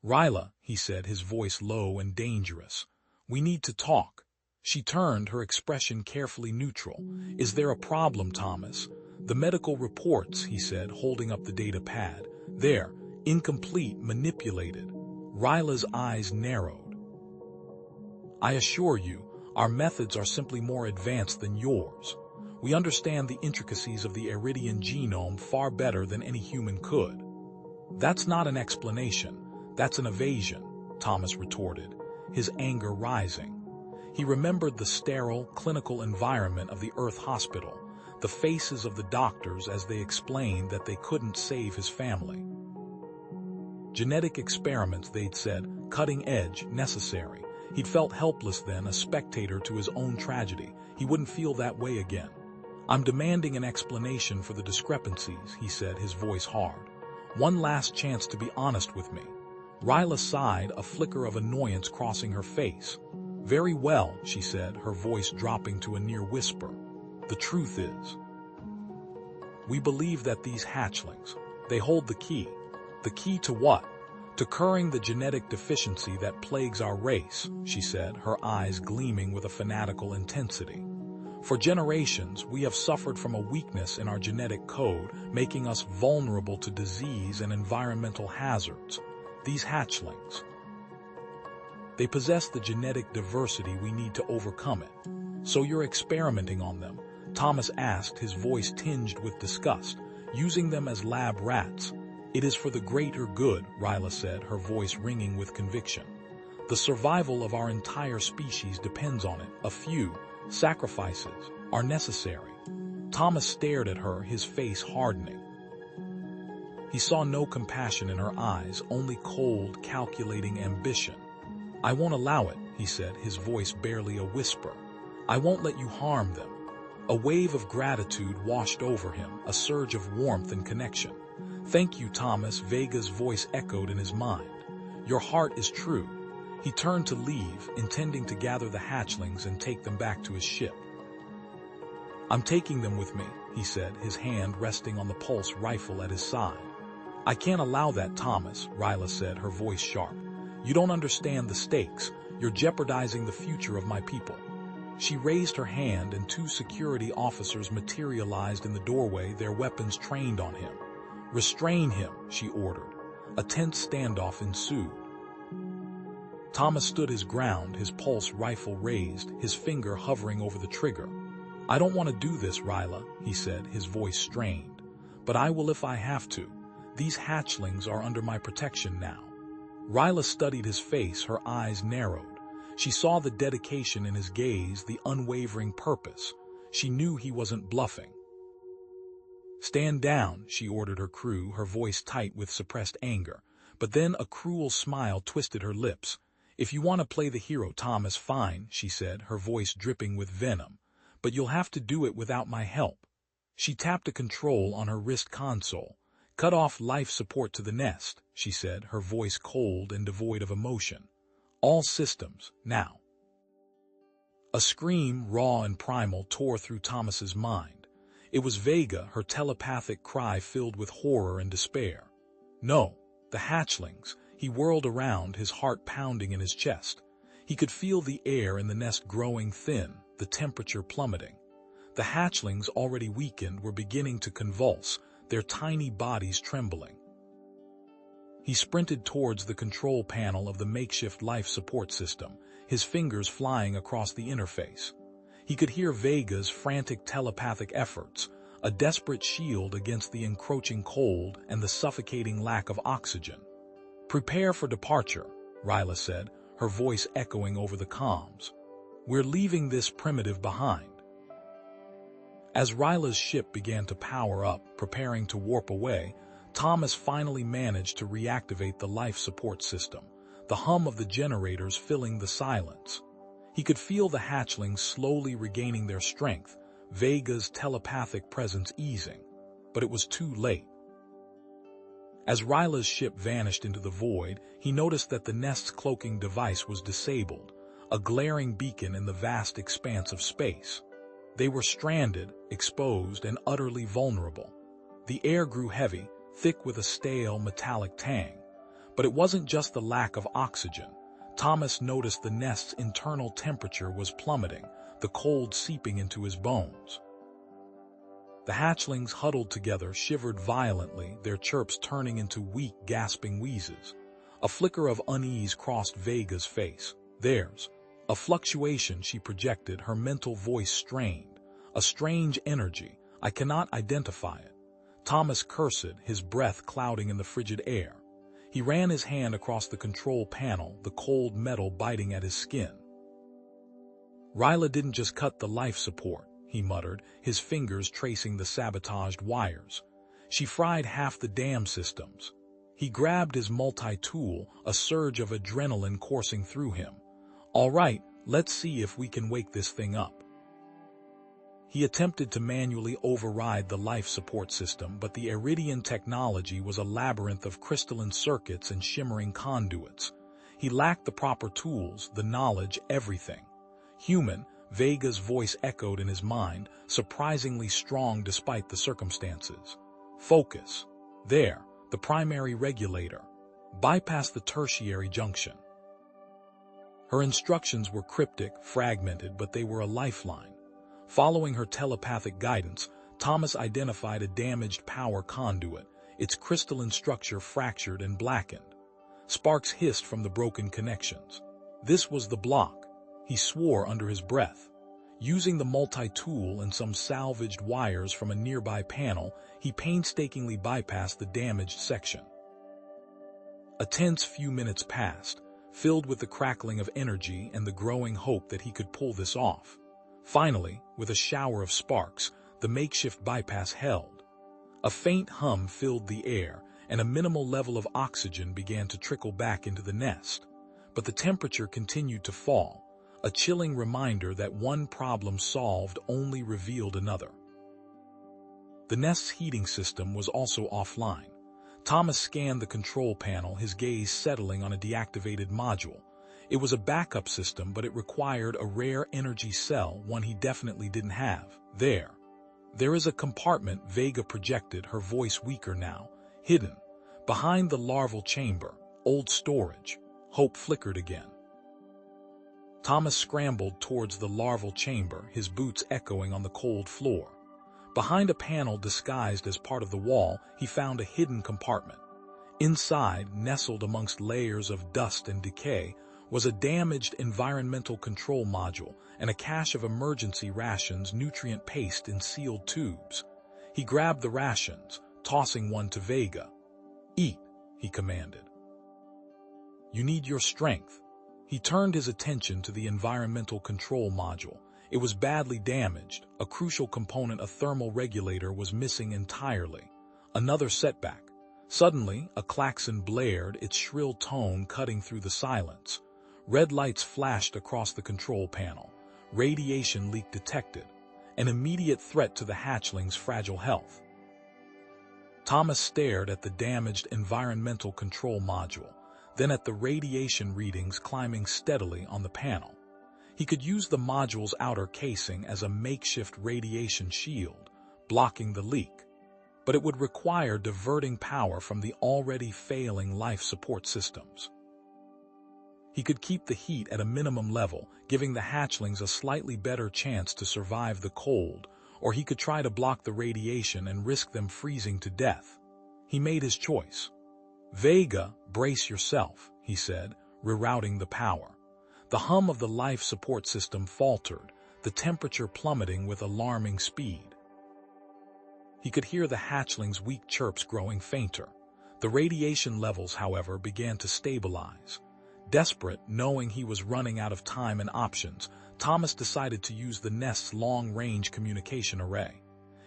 Ryla, he said, his voice low and dangerous. We need to talk. She turned, her expression carefully neutral. Is there a problem, Thomas? The medical reports, he said, holding up the data pad. They're incomplete, manipulated. Ryla's eyes narrowed. I assure you, our methods are simply more advanced than yours. We understand the intricacies of the Iridian genome far better than any human could. That's not an explanation. That's an evasion, Thomas retorted, his anger rising. He remembered the sterile, clinical environment of the Earth hospital, the faces of the doctors as they explained that they couldn't save his family. Genetic experiments, they'd said, cutting edge, necessary. He'd felt helpless then, a spectator to his own tragedy. He wouldn't feel that way again. I'm demanding an explanation for the discrepancies, he said, his voice hard. One last chance to be honest with me. Ryla sighed, a flicker of annoyance crossing her face. Very well, she said, her voice dropping to a near whisper. The truth is, we believe that these hatchlings, they hold the key. The key to what? To curing the genetic deficiency that plagues our race, she said, her eyes gleaming with a fanatical intensity. For generations, we have suffered from a weakness in our genetic code, making us vulnerable to disease and environmental hazards. These hatchlings, they possess the genetic diversity we need to overcome it. So you're experimenting on them? Thomas asked, his voice tinged with disgust. Using them as lab rats? It is for the greater good, Ryla said, her voice ringing with conviction. The survival of our entire species depends on it. A few sacrifices are necessary. Thomas stared at her, his face hardening. He saw no compassion in her eyes, only cold, calculating ambition. I won't allow it, he said, his voice barely a whisper. I won't let you harm them. A wave of gratitude washed over him, a surge of warmth and connection. Thank you, Thomas, Vega's voice echoed in his mind. Your heart is true. He turned to leave, intending to gather the hatchlings and take them back to his ship. I'm taking them with me, he said, his hand resting on the pulse rifle at his side. I can't allow that, Thomas, Ryla said, her voice sharp. You don't understand the stakes. You're jeopardizing the future of my people. She raised her hand and 2 security officers materialized in the doorway, their weapons trained on him. Restrain him, she ordered. A tense standoff ensued. Thomas stood his ground, his pulse rifle raised, his finger hovering over the trigger. I don't want to do this, Ryla, he said, his voice strained. But I will if I have to. These hatchlings are under my protection now. Ryla studied his face, her eyes narrowed. She saw the dedication in his gaze, the unwavering purpose. She knew he wasn't bluffing. Stand down, she ordered her crew, her voice tight with suppressed anger. But then a cruel smile twisted her lips. If you want to play the hero, Thomas, fine, she said, her voice dripping with venom. But you'll have to do it without my help. She tapped a control on her wrist console. Cut off life support to the nest, she said, her voice cold and devoid of emotion. All systems, now. A scream, raw and primal, tore through Thomas's mind. It was Vega, her telepathic cry filled with horror and despair. No, the hatchlings. He whirled around, his heart pounding in his chest. He could feel the air in the nest growing thin, the temperature plummeting. The hatchlings, already weakened, were beginning to convulse, their tiny bodies trembling. He sprinted towards the control panel of the makeshift life support system, his fingers flying across the interface. He could hear Vega's frantic telepathic efforts, a desperate shield against the encroaching cold and the suffocating lack of oxygen. Prepare for departure, Ryla said, her voice echoing over the comms. We're leaving this primitive behind. As Ryla's ship began to power up, preparing to warp away, Thomas finally managed to reactivate the life support system, the hum of the generators filling the silence. He could feel the hatchlings slowly regaining their strength, Vega's telepathic presence easing, but it was too late. As Ryla's ship vanished into the void, he noticed that the nest's cloaking device was disabled, a glaring beacon in the vast expanse of space. They were stranded, exposed, and utterly vulnerable. The air grew heavy, thick with a stale, metallic tang. But it wasn't just the lack of oxygen. Thomas noticed the nest's internal temperature was plummeting, the cold seeping into his bones. The hatchlings huddled together, shivered violently, their chirps turning into weak, gasping wheezes. A flicker of unease crossed Vega's face. Theirs. A fluctuation she projected, her mental voice strained. A strange energy. I cannot identify it. Thomas cursed, his breath clouding in the frigid air. He ran his hand across the control panel, the cold metal biting at his skin. Ryla didn't just cut the life support, he muttered, his fingers tracing the sabotaged wires. She fried half the dam systems. He grabbed his multi-tool, a surge of adrenaline coursing through him. All right, let's see if we can wake this thing up. He attempted to manually override the life support system, but the Iridian technology was a labyrinth of crystalline circuits and shimmering conduits. He lacked the proper tools, the knowledge, everything. Human, Vega's voice echoed in his mind, surprisingly strong despite the circumstances. Focus. There, the primary regulator. Bypass the tertiary junction. Her instructions were cryptic, fragmented, but they were a lifeline. Following her telepathic guidance, Thomas identified a damaged power conduit, its crystalline structure fractured and blackened. Sparks hissed from the broken connections. This was the block, he swore under his breath. Using the multi-tool and some salvaged wires from a nearby panel, he painstakingly bypassed the damaged section. A tense few minutes passed, filled with the crackling of energy and the growing hope that he could pull this off. Finally, with a shower of sparks, the makeshift bypass held. A faint hum filled the air, and a minimal level of oxygen began to trickle back into the nest. But the temperature continued to fall, a chilling reminder that one problem solved only revealed another. The nest's heating system was also offline. Thomas scanned the control panel, his gaze settling on a deactivated module. It was a backup system, but it required a rare energy cell, one he definitely didn't have. There is a compartment, Vega projected, her voice weaker now. Hidden, behind the larval chamber, old storage. Hope flickered again. Thomas scrambled towards the larval chamber, his boots echoing on the cold floor. Behind a panel disguised as part of the wall, he found a hidden compartment. Inside, nestled amongst layers of dust and decay, was a damaged environmental control module and a cache of emergency rations, nutrient paste in sealed tubes. He grabbed the rations, tossing one to Vega. "Eat," he commanded. "You need your strength." He turned his attention to the environmental control module. It was badly damaged. A crucial component, a thermal regulator, was missing entirely. Another setback. Suddenly, a klaxon blared, its shrill tone cutting through the silence. Red lights flashed across the control panel. Radiation leak detected. An immediate threat to the hatchlings' fragile health. Thomas stared at the damaged environmental control module, then at the radiation readings climbing steadily on the panel. He could use the module's outer casing as a makeshift radiation shield, blocking the leak, but it would require diverting power from the already failing life support systems. He could keep the heat at a minimum level, giving the hatchlings a slightly better chance to survive the cold, or he could try to block the radiation and risk them freezing to death. He made his choice. "Vega, brace yourself," he said, rerouting the power. The hum of the life support system faltered, the temperature plummeting with alarming speed. He could hear the hatchlings' weak chirps growing fainter. The radiation levels, however, began to stabilize. Desperate, knowing he was running out of time and options, Thomas decided to use the nest's long-range communication array.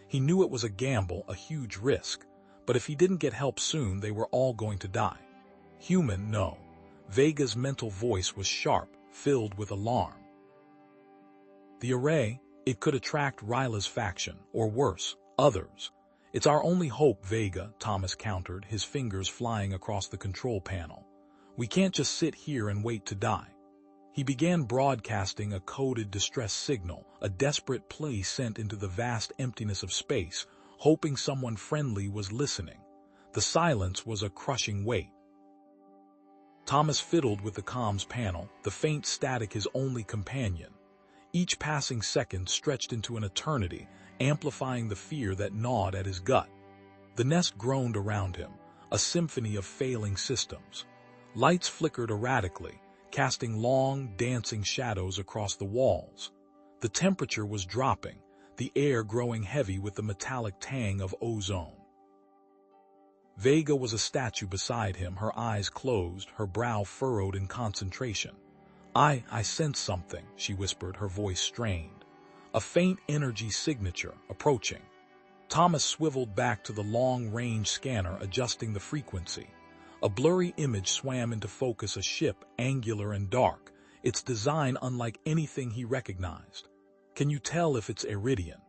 He knew it was a gamble, a huge risk, but if he didn't get help soon, they were all going to die. Human, no. Vega's mental voice was sharp, filled with alarm. The array, it could attract Ryla's faction, or worse, others. "It's our only hope, Vega," Thomas countered, his fingers flying across the control panel. "We can't just sit here and wait to die." He began broadcasting a coded distress signal, a desperate plea sent into the vast emptiness of space, hoping someone friendly was listening. The silence was a crushing weight. Thomas fiddled with the comms panel, the faint static his only companion. Each passing second stretched into an eternity, amplifying the fear that gnawed at his gut. The nest groaned around him, a symphony of failing systems. Lights flickered erratically, casting long, dancing shadows across the walls. The temperature was dropping, the air growing heavy with the metallic tang of ozone. Vega was a statue beside him, her eyes closed, her brow furrowed in concentration. I sense something," she whispered, her voice strained. A faint energy signature, approaching. Thomas swiveled back to the long-range scanner, adjusting the frequency. A blurry image swam into focus, a ship, angular and dark, its design unlike anything he recognized. "Can you tell if it's Iridian?"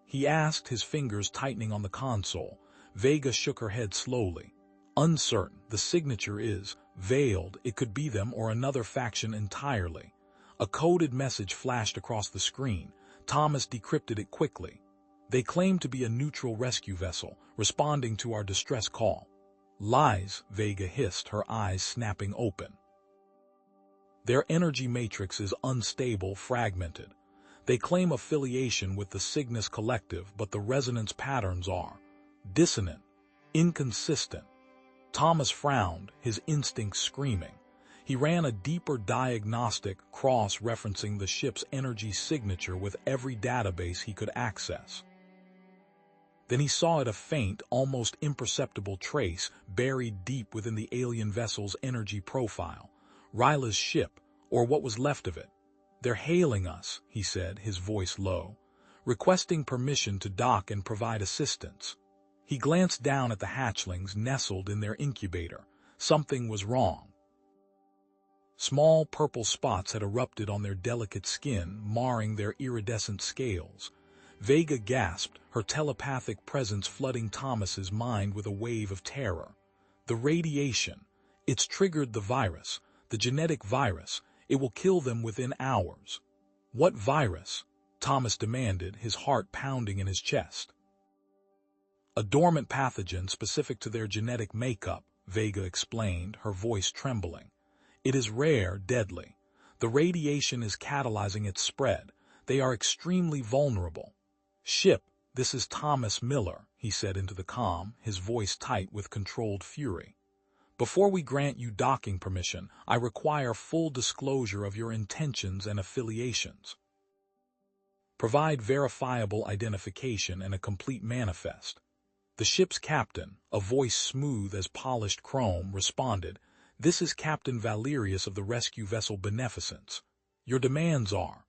he asked, his fingers tightening on the console. Vega shook her head slowly. "Uncertain. The signature is veiled. It could be them or another faction entirely." A coded message flashed across the screen. Thomas decrypted it quickly. "They claim to be a neutral rescue vessel, responding to our distress call." "Lies," Vega hissed, her eyes snapping open. "Their energy matrix is unstable, fragmented. They claim affiliation with the Cygnus Collective, but the resonance patterns are dissonant, inconsistent. Thomas frowned, his instincts screaming. He ran a deeper diagnostic, cross-referencing the ship's energy signature with every database he could access. Then he saw it, a faint, almost imperceptible trace buried deep within the alien vessel's energy profile. Ryla's ship, or what was left of it. "They're hailing us," he said, his voice low, "requesting permission to dock and provide assistance." He glanced down at the hatchlings nestled in their incubator. Something was wrong. Small purple spots had erupted on their delicate skin, marring their iridescent scales. Vega gasped, her telepathic presence flooding Thomas's mind with a wave of terror. The radiation. It's triggered the virus, the genetic virus. It will kill them within hours. What virus? Thomas demanded, his heart pounding in his chest. A dormant pathogen specific to their genetic makeup, Vega explained, her voice trembling. It is rare, deadly. The radiation is catalyzing its spread. They are extremely vulnerable. "Ship, this is Thomas Miller," he said into the comm, his voice tight with controlled fury. "Before we grant you docking permission, I require full disclosure of your intentions and affiliations. Provide verifiable identification and a complete manifest." The ship's captain, a voice smooth as polished chrome, responded, "This is Captain Valerius of the rescue vessel Beneficence. Your demands are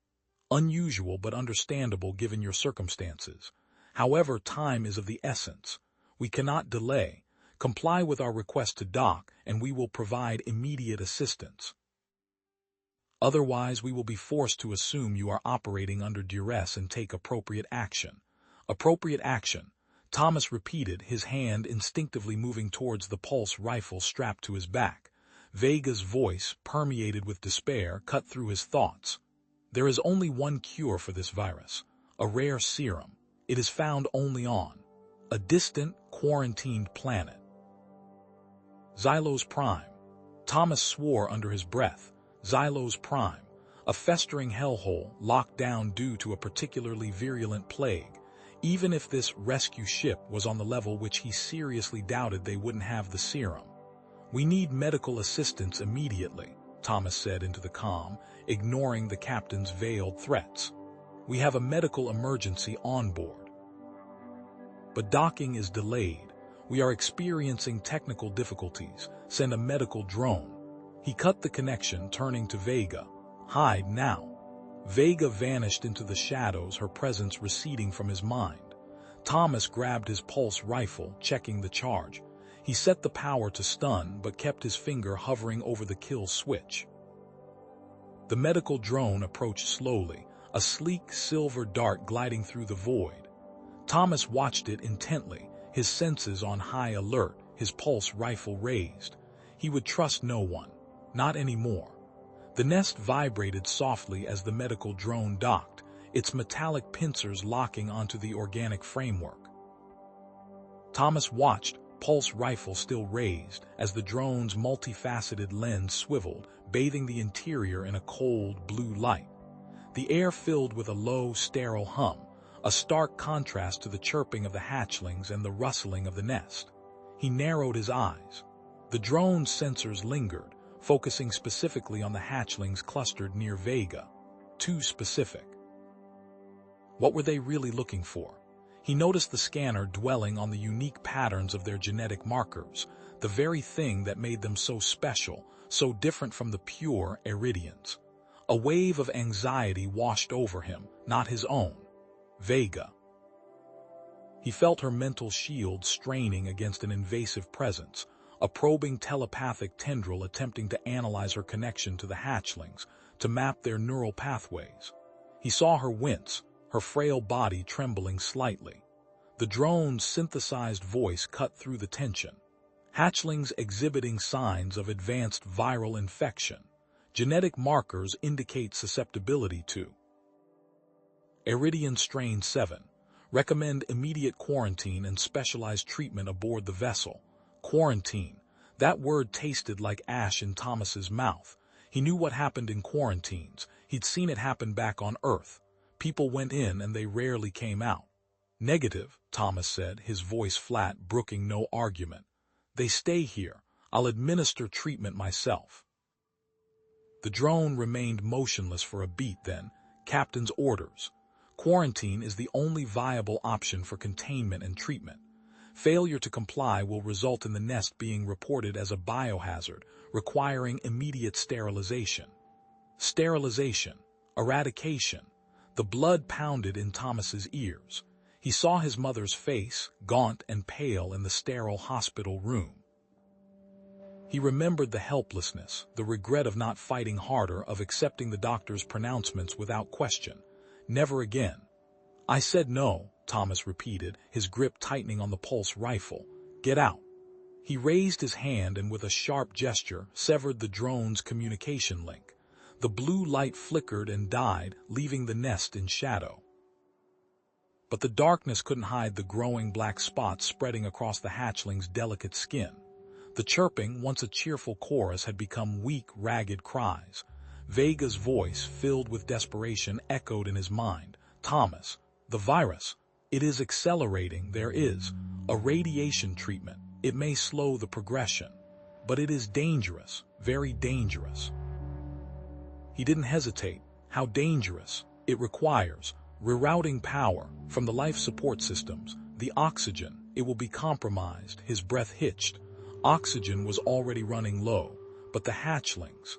unusual but understandable given your circumstances. However, time is of the essence. We cannot delay. Comply with our request to dock, and we will provide immediate assistance. Otherwise, we will be forced to assume you are operating under duress and take appropriate action." Appropriate action, Thomas repeated, his hand instinctively moving towards the pulse rifle strapped to his back. Vega's voice, permeated with despair, cut through his thoughts. "There is only one cure for this virus, a rare serum. It is found only on a distant, quarantined planet. Xylos Prime." Thomas swore under his breath. Xylos Prime, a festering hellhole locked down due to a particularly virulent plague. Even if this rescue ship was on the level which he seriously doubted, they wouldn't have the serum. "We need medical assistance immediately," Thomas said into the comm, ignoring the captain's veiled threats. "We have a medical emergency on board. But docking is delayed. We are experiencing technical difficulties. Send a medical drone." He cut the connection, turning to Vega. "Hide now." Vega vanished into the shadows, her presence receding from his mind. Thomas grabbed his pulse rifle, checking the charge. He set the power to stun, but kept his finger hovering over the kill switch. The medical drone approached slowly, a sleek silver dart gliding through the void. Thomas watched it intently, his senses on high alert, his pulse rifle raised. He would trust no one, not anymore. The nest vibrated softly as the medical drone docked, its metallic pincers locking onto the organic framework. Thomas watched, pulse rifle still raised, as the drone's multifaceted lens swiveled, bathing the interior in a cold blue light. The air filled with a low, sterile hum, a stark contrast to the chirping of the hatchlings and the rustling of the nest. He narrowed his eyes. The drone's sensors lingered, focusing specifically on the hatchlings clustered near Vega. Too specific. What were they really looking for? He noticed the scanner dwelling on the unique patterns of their genetic markers, the very thing that made them so special, so different from the pure Iridians. A wave of anxiety washed over him, not his own. Vega. He felt her mental shield straining against an invasive presence, a probing telepathic tendril attempting to analyze her connection to the hatchlings, to map their neural pathways. He saw her wince, her frail body trembling slightly. The drone's synthesized voice cut through the tension. Hatchlings exhibiting signs of advanced viral infection. Genetic markers indicate susceptibility to Iridian strain 7. Recommend immediate quarantine and specialized treatment aboard the vessel. Quarantine. That word tasted like ash in Thomas's mouth. He knew what happened in quarantines. He'd seen it happen back on Earth. People went in and they rarely came out. Negative, Thomas said, his voice flat, brooking no argument. They stay here. I'll administer treatment myself. The drone remained motionless for a beat then. Captain's orders. Quarantine is the only viable option for containment and treatment. Failure to comply will result in the nest being reported as a biohazard, requiring immediate sterilization. Sterilization. Eradication. The blood pounded in Thomas's ears. He saw his mother's face, gaunt and pale, in the sterile hospital room. He remembered the helplessness, the regret of not fighting harder, of accepting the doctor's pronouncements without question. Never again. I said no, Thomas repeated, his grip tightening on the pulse rifle. Get out. He raised his hand and with a sharp gesture severed the drone's communication link. The blue light flickered and died, leaving the nest in shadow. But the darkness couldn't hide the growing black spots spreading across the hatchling's delicate skin. The chirping, once a cheerful chorus, had become weak, ragged cries. Vega's voice, filled with desperation, echoed in his mind. Thomas, the virus. It is accelerating. There is a radiation treatment. It may slow the progression, but it is dangerous, very dangerous. He didn't hesitate. How dangerous? It requires rerouting power from the life support systems. The oxygen, it will be compromised. His breath hitched. Oxygen was already running low, but the hatchlings.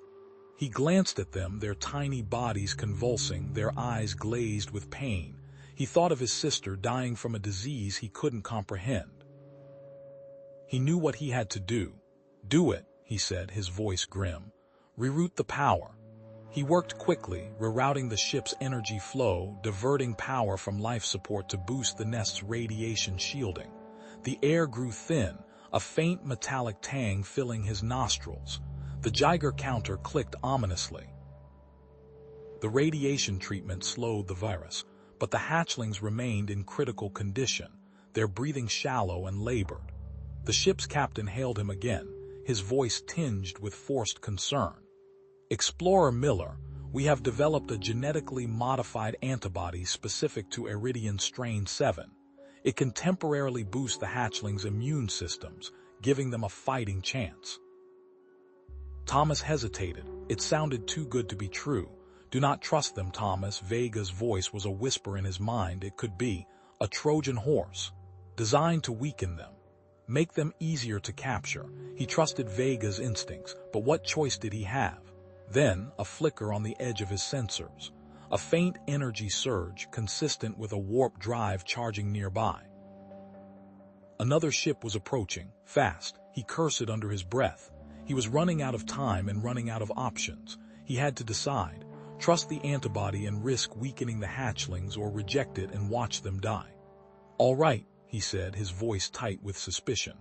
He glanced at them, their tiny bodies convulsing, their eyes glazed with pain. He thought of his sister dying from a disease he couldn't comprehend. He knew what he had to do. Do it, he said, his voice grim. Reroute the power. He worked quickly, rerouting the ship's energy flow, diverting power from life support to boost the nest's radiation shielding. The air grew thin, a faint metallic tang filling his nostrils. The Geiger counter clicked ominously. The radiation treatment slowed the virus, but the hatchlings remained in critical condition, their breathing shallow and labored. The ship's captain hailed him again, his voice tinged with forced concern. Explorer Miller, we have developed a genetically modified antibody specific to Iridian strain 7. It can temporarily boost the hatchlings' immune systems, giving them a fighting chance. Thomas hesitated. It sounded too good to be true. Do not trust them, Thomas. Vega's voice was a whisper in his mind. It could be a Trojan horse, designed to weaken them, make them easier to capture. He trusted Vega's instincts, but what choice did he have? Then, a flicker on the edge of his sensors. A faint energy surge, consistent with a warp drive charging nearby. Another ship was approaching, fast. He cursed under his breath. He was running out of time and running out of options. He had to decide. Trust the antibody and risk weakening the hatchlings, or reject it and watch them die. All right, he said, his voice tight with suspicion.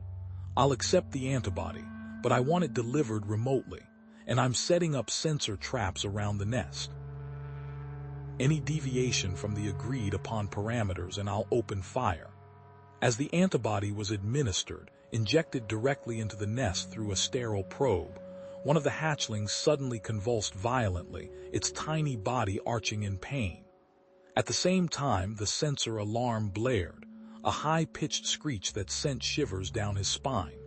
I'll accept the antibody, but I want it delivered remotely, and I'm setting up sensor traps around the nest. Any deviation from the agreed upon parameters and I'll open fire. As the antibody was administered, injected directly into the nest through a sterile probe, one of the hatchlings suddenly convulsed violently, its tiny body arching in pain. At the same time, the sensor alarm blared, a high-pitched screech that sent shivers down his spine.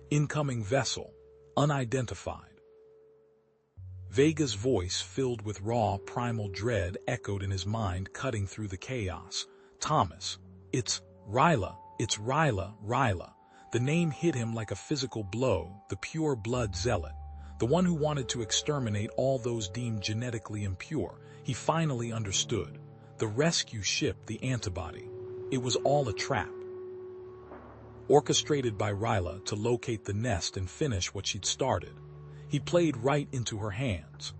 Incoming vessel, unidentified. Vega's voice, filled with raw, primal dread, echoed in his mind, cutting through the chaos. Thomas, it's Ryla, Ryla. The name hit him like a physical blow, the pure blood zealot, the one who wanted to exterminate all those deemed genetically impure. He finally understood. The rescue ship, the antibody. It was all a trap. Orchestrated by Ryla to locate the nest and finish what she'd started. He played right into her hands.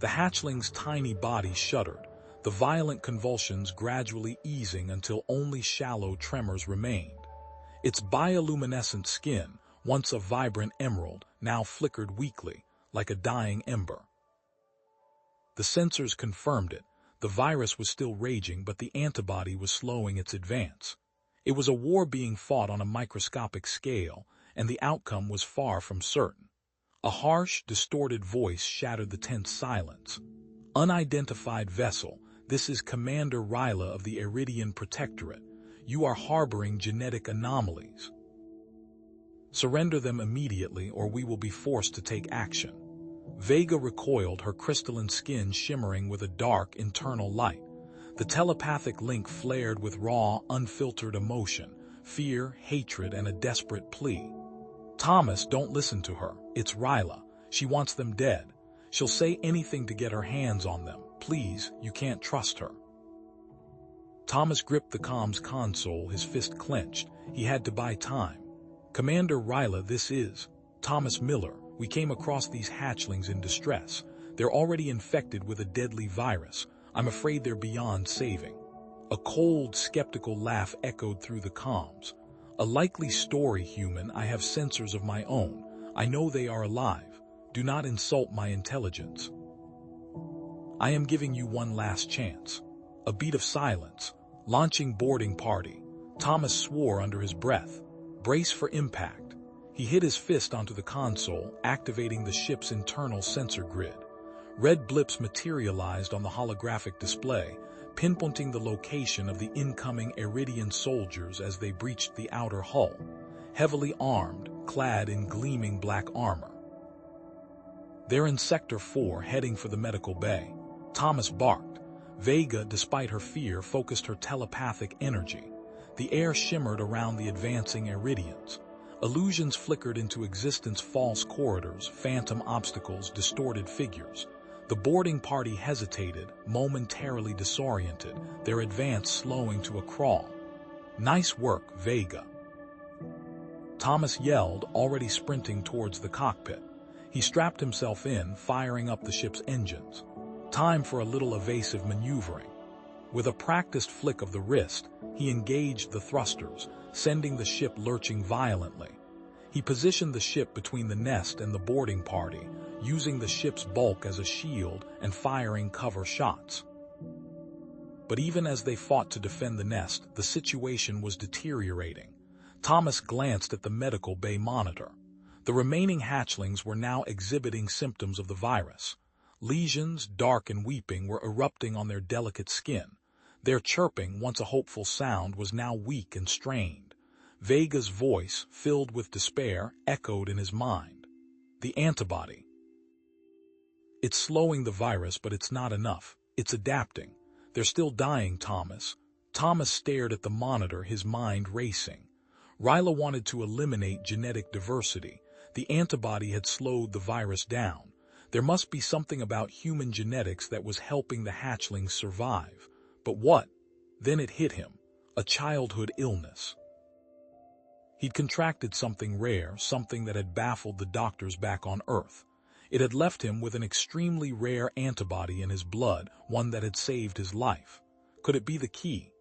The hatchling's tiny body shuddered, the violent convulsions gradually easing until only shallow tremors remained. Its bioluminescent skin, once a vibrant emerald, now flickered weakly, like a dying ember. The sensors confirmed it. The virus was still raging, but the antibody was slowing its advance. It was a war being fought on a microscopic scale, and the outcome was far from certain. A harsh, distorted voice shattered the tense silence. Unidentified vessel, This is Commander Ryla of the Iridian Protectorate. You are harboring genetic anomalies. Surrender them immediately or we will be forced to take action." Vega recoiled, her crystalline skin shimmering with a dark internal light. The telepathic link flared with raw, unfiltered emotion, fear, hatred, and a desperate plea. "Thomas, don't listen to her. It's Ryla. She wants them dead. She'll say anything to get her hands on them. Please, you can't trust her." Thomas gripped the comms console, his fist clenched. He had to buy time. "Commander Ryla, this is Thomas Miller. We came across these hatchlings in distress. They're already infected with a deadly virus. I'm afraid they're beyond saving." A cold, skeptical laugh echoed through the comms. "A likely story, human. I have sensors of my own. I know they are alive. Do not insult my intelligence. I am giving you one last chance." A beat of silence. Launching boarding party. Thomas swore under his breath. "Brace for impact." He hit his fist onto the console, activating the ship's internal sensor grid. Red blips materialized on the holographic display, pinpointing the location of the incoming Iridian soldiers as they breached the outer hull, heavily armed, clad in gleaming black armor. "They're in Sector 4, heading for the medical bay." Thomas barked. Vega, despite her fear, focused her telepathic energy. The air shimmered around the advancing Iridians. Illusions flickered into existence, false corridors, phantom obstacles, distorted figures. The boarding party hesitated, momentarily disoriented, their advance slowing to a crawl. "Nice work, Vega," Thomas yelled, already sprinting towards the cockpit. He strapped himself in, firing up the ship's engines. Time for a little evasive maneuvering. With a practiced flick of the wrist, he engaged the thrusters, sending the ship lurching violently. He positioned the ship between the nest and the boarding party, using the ship's bulk as a shield and firing cover shots. But even as they fought to defend the nest, the situation was deteriorating. Thomas glanced at the medical bay monitor. The remaining hatchlings were now exhibiting symptoms of the virus. Lesions, dark and weeping, were erupting on their delicate skin. Their chirping, once a hopeful sound, was now weak and strained. Vega's voice, filled with despair, echoed in his mind. "The antibody. It's slowing the virus, but it's not enough. It's adapting. They're still dying, Thomas." Thomas stared at the monitor, his mind racing. Ryla wanted to eliminate genetic diversity. The antibody had slowed the virus down. There must be something about human genetics that was helping the hatchlings survive. But what? Then it hit him. A childhood illness. He'd contracted something rare, something that had baffled the doctors back on Earth. It had left him with an extremely rare antibody in his blood, one that had saved his life. Could it be the key?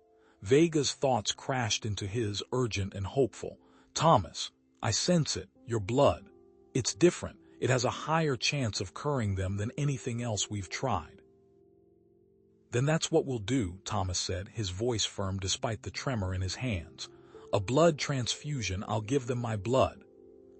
Vega's thoughts crashed into his, urgent and hopeful. "Thomas, I sense it, your blood. It's different. It has a higher chance of curing them than anything else we've tried." "Then that's what we'll do," Thomas said, his voice firm despite the tremor in his hands. "A blood transfusion. I'll give them my blood."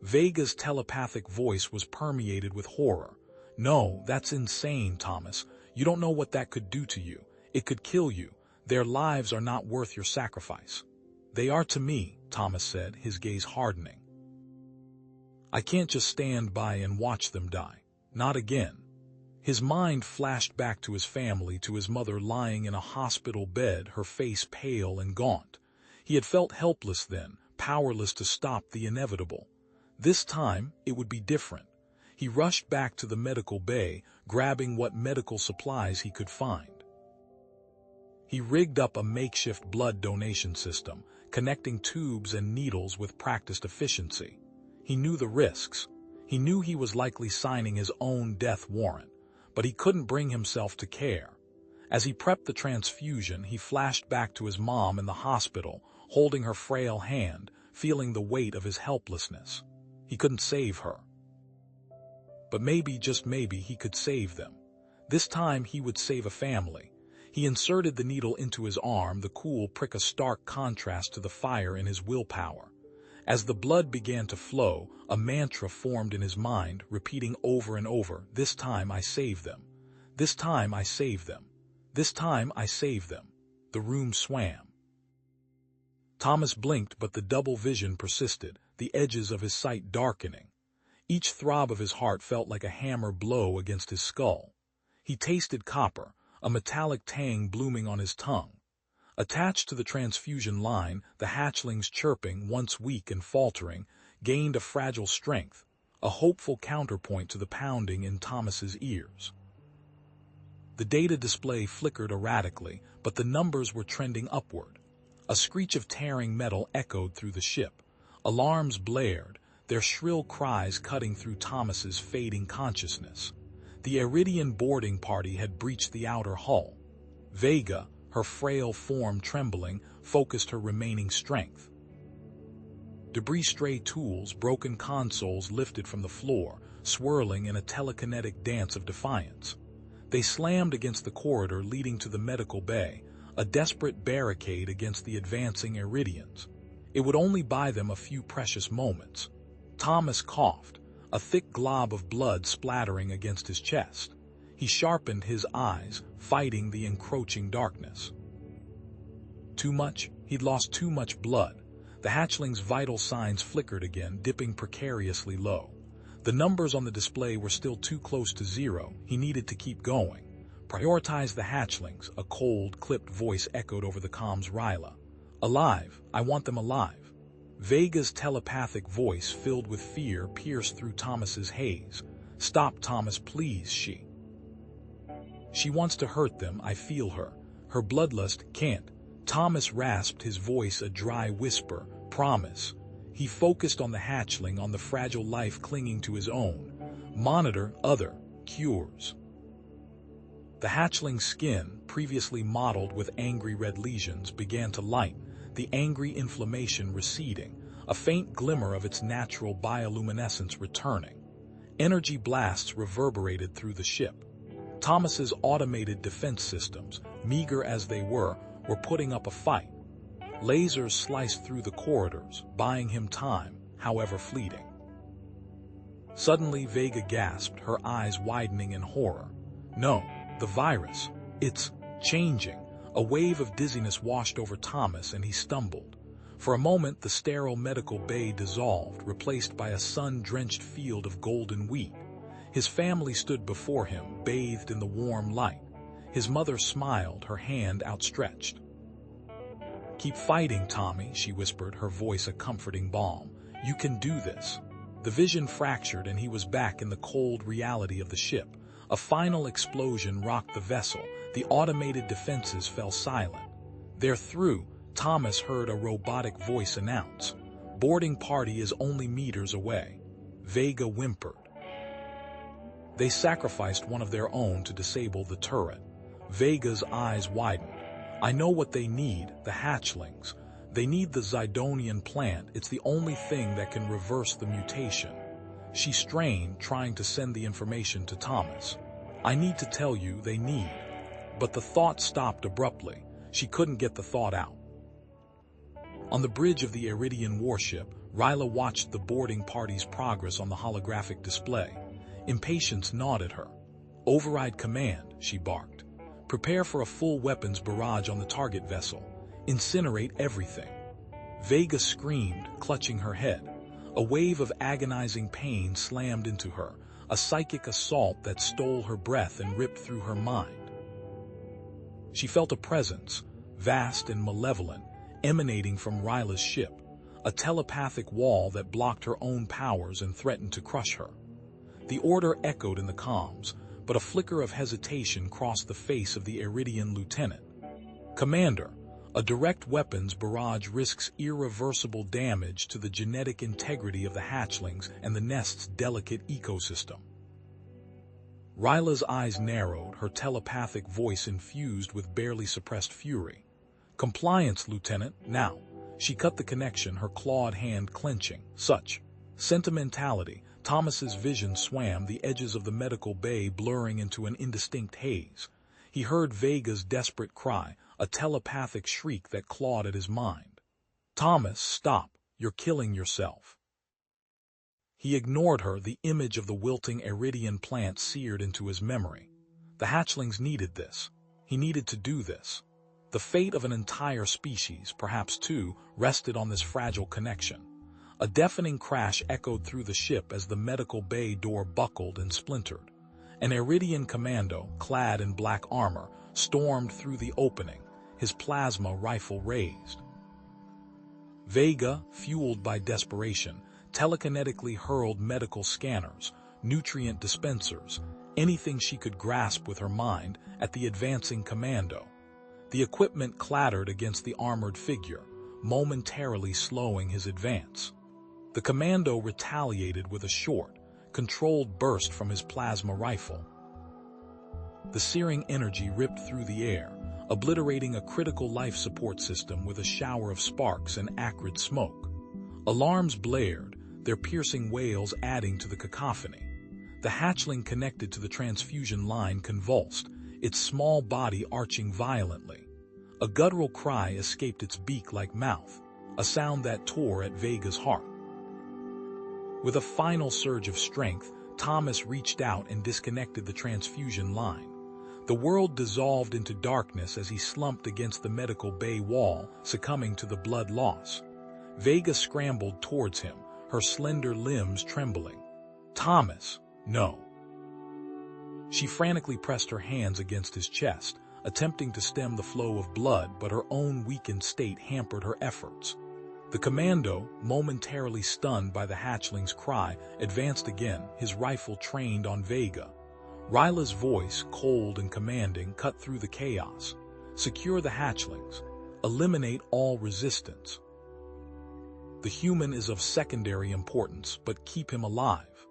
Vega's telepathic voice was permeated with horror. "No, that's insane, Thomas. You don't know what that could do to you. It could kill you. Their lives are not worth your sacrifice." "They are to me," Thomas said, his gaze hardening. "I can't just stand by and watch them die. Not again." His mind flashed back to his family, to his mother lying in a hospital bed, her face pale and gaunt. He had felt helpless then, powerless to stop the inevitable. This time, it would be different. He rushed back to the medical bay, grabbing what medical supplies he could find. He rigged up a makeshift blood donation system, connecting tubes and needles with practiced efficiency. He knew the risks. He knew he was likely signing his own death warrant, but he couldn't bring himself to care. As he prepped the transfusion, he flashed back to his mom in the hospital, holding her frail hand, feeling the weight of his helplessness. He couldn't save her. But maybe, just maybe, he could save them. This time he would save a family. He inserted the needle into his arm, the cool prick a stark contrast to the fire in his willpower. As the blood began to flow, a mantra formed in his mind, repeating over and over, "This time I save them. This time I save them. This time I saved them. The room swam. Thomas blinked, but the double vision persisted, the edges of his sight darkening. Each throb of his heart felt like a hammer blow against his skull. He tasted copper, a metallic tang blooming on his tongue. Attached to the transfusion line, the hatchlings, chirping, once weak and faltering, gained a fragile strength, a hopeful counterpoint to the pounding in Thomas's ears. The data display flickered erratically, but the numbers were trending upward. A screech of tearing metal echoed through the ship. Alarms blared, their shrill cries cutting through Thomas's fading consciousness. The Iridian boarding party had breached the outer hull. Vega, her frail form trembling, focused her remaining strength. Debris, stray tools, broken consoles lifted from the floor, swirling in a telekinetic dance of defiance. They slammed against the corridor leading to the medical bay, a desperate barricade against the advancing Iridians. It would only buy them a few precious moments. Thomas coughed, a thick glob of blood splattering against his chest. He sharpened his eyes, fighting the encroaching darkness. Too much? He'd lost too much blood. The hatchling's vital signs flickered again, dipping precariously low. The numbers on the display were still too close to zero. He needed to keep going. Prioritize the hatchlings, a cold, clipped voice echoed over the comms. Ryla. Alive. I want them alive. Vega's telepathic voice, filled with fear, pierced through Thomas's haze. Stop, Thomas, please, she wants to hurt them, I feel her. Her bloodlust can't. Thomas rasped, his voice a dry whisper. Promise. He focused on the hatchling, on the fragile life clinging to his own. Monitor other cures. The hatchling's skin, previously mottled with angry red lesions, began to lighten, the angry inflammation receding, a faint glimmer of its natural bioluminescence returning. Energy blasts reverberated through the ship. Thomas's automated defense systems, meager as they were putting up a fight. Lasers sliced through the corridors, buying him time, however fleeting. Suddenly, Vega gasped, her eyes widening in horror. No, the virus. It's changing. A wave of dizziness washed over Thomas, and he stumbled. For a moment, the sterile medical bay dissolved, replaced by a sun-drenched field of golden wheat. His family stood before him, bathed in the warm light. His mother smiled, her hand outstretched. Keep fighting, Tommy, she whispered, her voice a comforting balm. You can do this. The vision fractured, and he was back in the cold reality of the ship. A final explosion rocked the vessel. The automated defenses fell silent. They're through, Thomas heard a robotic voice announce. Boarding party is only meters away. Vega whimpered. They sacrificed one of their own to disable the turret. Vega's eyes widened. I know what they need, the hatchlings. They need the Zidonian plant. It's the only thing that can reverse the mutation. She strained, trying to send the information to Thomas. I need to tell you they need. But the thought stopped abruptly. She couldn't get the thought out. On the bridge of the Iridian warship, Ryla watched the boarding party's progress on the holographic display. Impatience gnawed at her. Override command, she barked. Prepare for a full weapons barrage on the target vessel. Incinerate everything. Vega screamed, clutching her head. A wave of agonizing pain slammed into her, a psychic assault that stole her breath and ripped through her mind. She felt a presence, vast and malevolent, emanating from Ryla's ship, a telepathic wall that blocked her own powers and threatened to crush her. The order echoed in the comms, but a flicker of hesitation crossed the face of the Iridian lieutenant. Commander, a direct weapons barrage risks irreversible damage to the genetic integrity of the hatchlings and the nest's delicate ecosystem. Ryla's eyes narrowed, her telepathic voice infused with barely suppressed fury. Compliance, Lieutenant, now. She cut the connection, her clawed hand clenching. Such sentimentality. Thomas's vision swam, the edges of the medical bay blurring into an indistinct haze. He heard Vega's desperate cry, a telepathic shriek that clawed at his mind. Thomas, stop. You're killing yourself. He ignored her, the image of the wilting Iridian plant seared into his memory. The hatchlings needed this. He needed to do this. The fate of an entire species, perhaps two, rested on this fragile connection. A deafening crash echoed through the ship as the medical bay door buckled and splintered. An Iridian commando, clad in black armor, stormed through the opening, his plasma rifle raised. Vega, fueled by desperation, telekinetically hurled medical scanners, nutrient dispensers, anything she could grasp with her mind, at the advancing commando. The equipment clattered against the armored figure, momentarily slowing his advance. The commando retaliated with a short, controlled burst from his plasma rifle. The searing energy ripped through the air, obliterating a critical life support system with a shower of sparks and acrid smoke. Alarms blared, their piercing wails adding to the cacophony. The hatchling connected to the transfusion line convulsed, its small body arching violently. A guttural cry escaped its beak-like mouth, a sound that tore at Vega's heart. With a final surge of strength, Thomas reached out and disconnected the transfusion line. The world dissolved into darkness as he slumped against the medical bay wall, succumbing to the blood loss. Vega scrambled towards him, her slender limbs trembling. "Thomas, no." She frantically pressed her hands against his chest, attempting to stem the flow of blood, but her own weakened state hampered her efforts. The commando, momentarily stunned by the hatchling's cry, advanced again, his rifle trained on Vega. Ryla's voice, cold and commanding, cut through the chaos. "Secure the hatchlings. Eliminate all resistance. The human is of secondary importance, but keep him alive."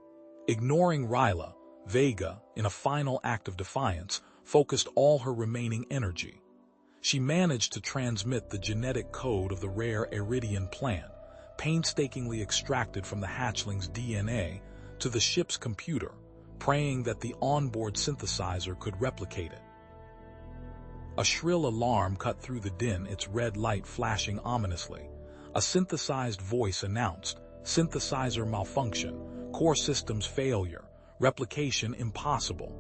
Ignoring Ryla, Vega, in a final act of defiance, focused all her remaining energy. She managed to transmit the genetic code of the rare Iridian plant, painstakingly extracted from the hatchling's DNA, to the ship's computer, praying that the onboard synthesizer could replicate it. A shrill alarm cut through the din, its red light flashing ominously. A synthesized voice announced, "Synthesizer malfunction, core systems failure, replication impossible."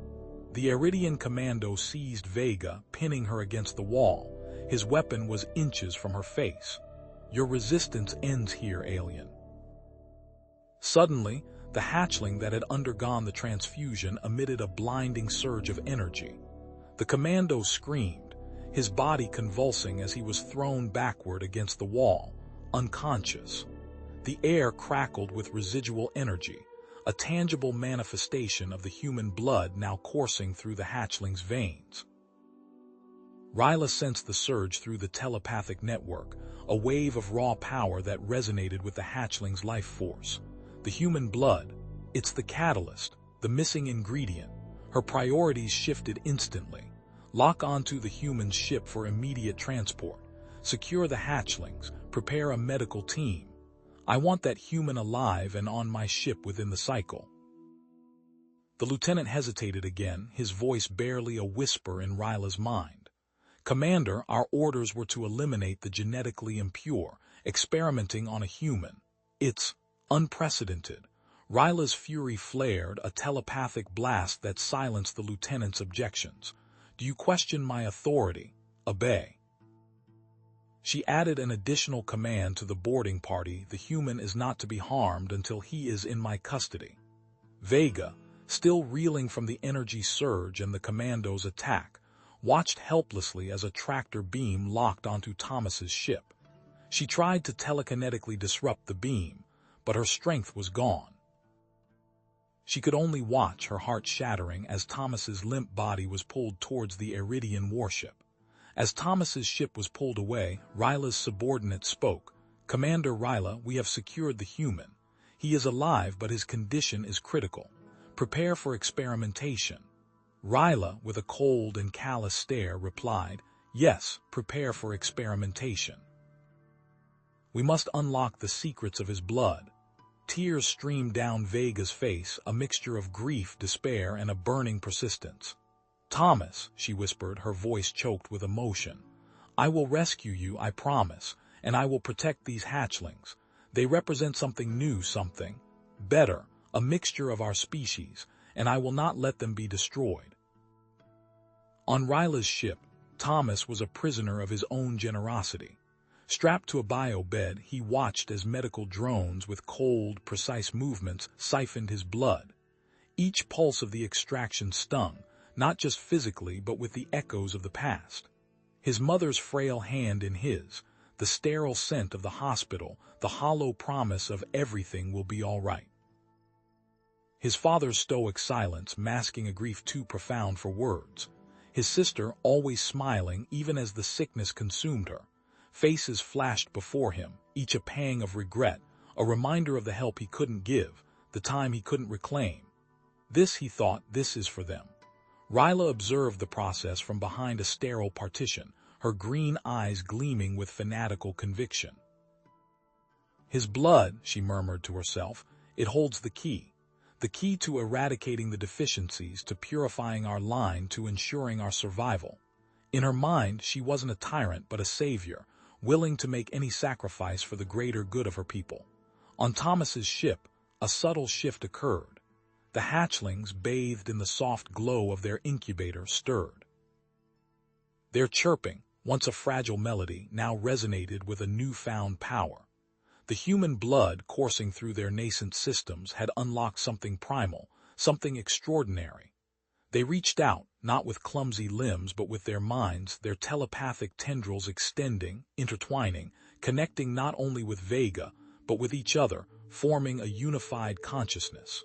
The Iridian commando seized Vega, pinning her against the wall. His weapon was inches from her face. "Your resistance ends here, alien." Suddenly, the hatchling that had undergone the transfusion emitted a blinding surge of energy. The commando screamed, his body convulsing as he was thrown backward against the wall, unconscious. The air crackled with residual energy, a tangible manifestation of the human blood now coursing through the hatchling's veins. Ryla sensed the surge through the telepathic network, a wave of raw power that resonated with the hatchling's life force. The human blood, it's the catalyst, the missing ingredient. Her priorities shifted instantly. Lock onto the human ship for immediate transport. Secure the hatchlings, prepare a medical team. I want that human alive and on my ship within the cycle. The lieutenant hesitated again, his voice barely a whisper in Ryla's mind. "Commander, our orders were to eliminate the genetically impure, experimenting on a human. It's unprecedented." Ryla's fury flared, a telepathic blast that silenced the lieutenant's objections. "Do you question my authority? Obey." She added an additional command to the boarding party: "The human is not to be harmed until he is in my custody." Vega, still reeling from the energy surge and the commando's attack, watched helplessly as a tractor beam locked onto Thomas's ship. She tried to telekinetically disrupt the beam, but her strength was gone. She could only watch, her heart shattering, as Thomas's limp body was pulled towards the Iridian warship. As Thomas's ship was pulled away, Ryla's subordinate spoke. "Commander Ryla, we have secured the human. He is alive, but his condition is critical. Prepare for experimentation." Ryla, with a cold and callous stare, replied, "Yes, prepare for experimentation. We must unlock the secrets of his blood." Tears streamed down Vega's face, a mixture of grief, despair, and a burning persistence. "Thomas," she whispered, her voice choked with emotion, "I will rescue you, I promise, and I will protect these hatchlings. They represent something new, something better, a mixture of our species, and I will not let them be destroyed." On Ryla's ship, Thomas was a prisoner of his own generosity. Strapped to a bio bed, he watched as medical drones with cold, precise movements siphoned his blood. Each pulse of the extraction stung, not just physically but with the echoes of the past. His mother's frail hand in his, the sterile scent of the hospital, the hollow promise of everything will be all right. His father's stoic silence masking a grief too profound for words. His sister always smiling even as the sickness consumed her. Faces flashed before him, each a pang of regret, a reminder of the help he couldn't give, the time he couldn't reclaim. This, he thought, this is for them. Ryla observed the process from behind a sterile partition, her green eyes gleaming with fanatical conviction. His blood, she murmured to herself, it holds the key to eradicating the deficiencies, to purifying our line, to ensuring our survival. In her mind, she wasn't a tyrant but a savior, willing to make any sacrifice for the greater good of her people. On Thomas's ship, a subtle shift occurred. The hatchlings, bathed in the soft glow of their incubator, stirred. Their chirping, once a fragile melody, now resonated with a newfound power. The human blood coursing through their nascent systems had unlocked something primal, something extraordinary. They reached out, not with clumsy limbs but with their minds, their telepathic tendrils extending, intertwining, connecting not only with Vega, but with each other, forming a unified consciousness.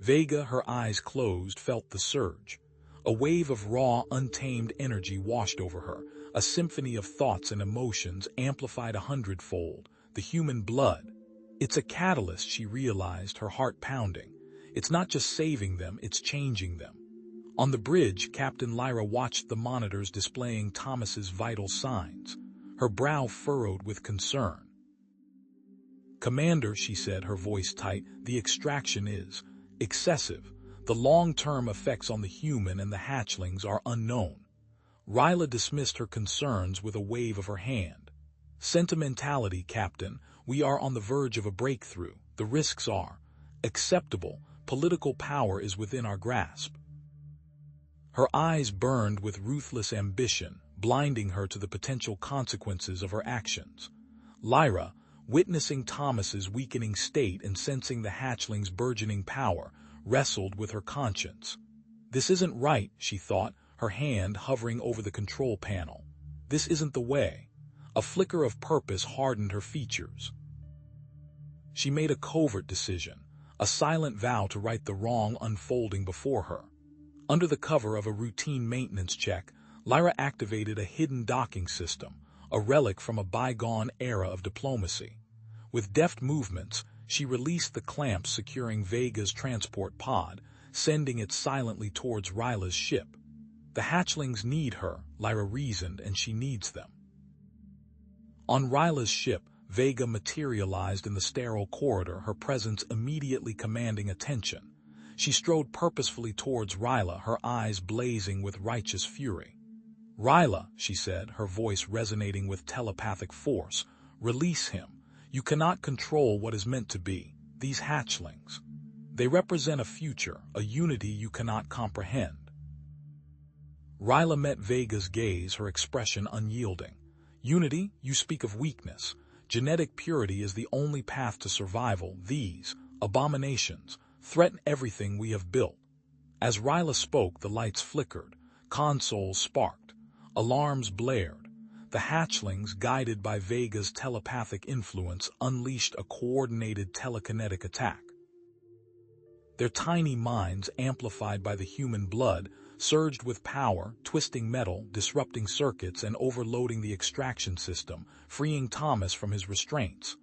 Vega, her eyes closed, felt the surge. A wave of raw, untamed energy washed over her, a symphony of thoughts and emotions amplified 100-fold. The human blood. It's a catalyst, she realized, her heart pounding. It's not just saving them, it's changing them. On the bridge, Captain Lyra watched the monitors displaying Thomas's vital signs, her brow furrowed with concern. "Commander," she said, her voice tight, "the extraction is excessive. The long-term effects on the human and the hatchlings are unknown." Ryla dismissed her concerns with a wave of her hand. "Sentimentality, Captain. We are on the verge of a breakthrough. The risks are acceptable. Political power is within our grasp." Her eyes burned with ruthless ambition, blinding her to the potential consequences of her actions. Lyra, witnessing Thomas's weakening state and sensing the hatchling's burgeoning power, wrestled with her conscience. This isn't right, she thought, her hand hovering over the control panel. This isn't the way. A flicker of purpose hardened her features. She made a covert decision, a silent vow to right the wrong unfolding before her. Under the cover of a routine maintenance check, Lyra activated a hidden docking system, a relic from a bygone era of diplomacy. With deft movements, she released the clamps securing Vega's transport pod, sending it silently towards Ryla's ship. The hatchlings need her, Lyra reasoned, and she needs them. On Ryla's ship, Vega materialized in the sterile corridor, her presence immediately commanding attention. She strode purposefully towards Ryla, her eyes blazing with righteous fury. "Ryla," she said, her voice resonating with telepathic force, "release him. You cannot control what is meant to be. These hatchlings. They represent a future, a unity you cannot comprehend." Ryla met Vega's gaze, her expression unyielding. "Unity? You speak of weakness. Genetic purity is the only path to survival. These abominations threaten everything we have built." As Ryla spoke, the lights flickered, consoles sparked, alarms blared. The hatchlings, guided by Vega's telepathic influence, unleashed a coordinated telekinetic attack. Their tiny minds, amplified by the human blood, surged with power, twisting metal, disrupting circuits, and overloading the extraction system, freeing Thomas from his restraints.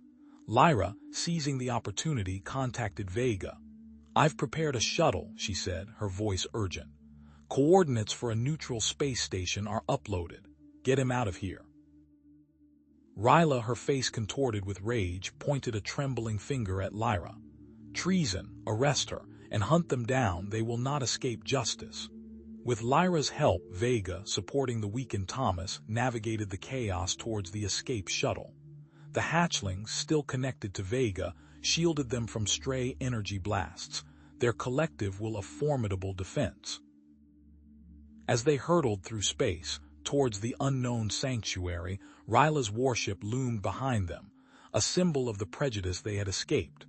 Lyra, seizing the opportunity, contacted Vega. "I've prepared a shuttle," she said, her voice urgent. "Coordinates for a neutral space station are uploaded. Get him out of here." Ryla, her face contorted with rage, pointed a trembling finger at Lyra. "Treason, arrest her, and hunt them down. They will not escape justice." With Lyra's help, Vega, supporting the weakened Thomas, navigated the chaos towards the escape shuttle. The hatchlings, still connected to Vega, shielded them from stray energy blasts, their collective will a formidable defense. As they hurtled through space, towards the unknown sanctuary, Ryla's warship loomed behind them, a symbol of the prejudice they had escaped.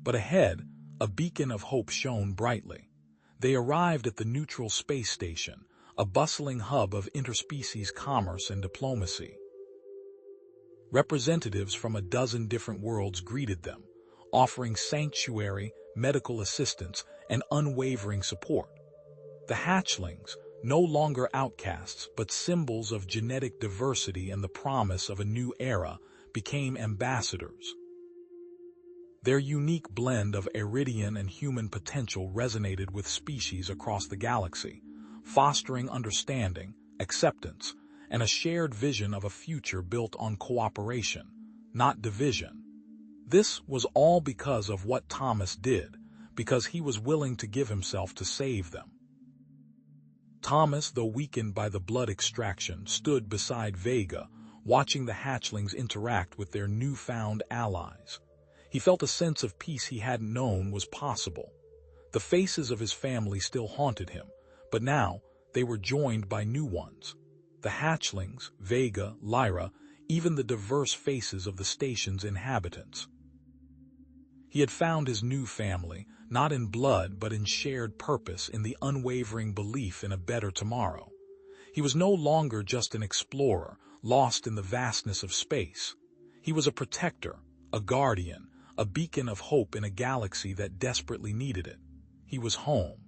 But ahead, a beacon of hope shone brightly. They arrived at the neutral space station, a bustling hub of interspecies commerce and diplomacy. Representatives from a dozen different worlds greeted them, offering sanctuary, medical assistance, and unwavering support. The hatchlings, no longer outcasts but symbols of genetic diversity and the promise of a new era, became ambassadors. Their unique blend of Iridian and human potential resonated with species across the galaxy, fostering understanding, acceptance, and a shared vision of a future built on cooperation, not division. This was all because of what Thomas did, because he was willing to give himself to save them. Thomas, though weakened by the blood extraction, stood beside Vega, watching the hatchlings interact with their newfound allies. He felt a sense of peace he hadn't known was possible. The faces of his family still haunted him, but now they were joined by new ones. The hatchlings, Vega, Lyra, even the diverse faces of the station's inhabitants. He had found his new family, not in blood but in shared purpose, in the unwavering belief in a better tomorrow. He was no longer just an explorer, lost in the vastness of space. He was a protector, a guardian, a beacon of hope in a galaxy that desperately needed it. He was home.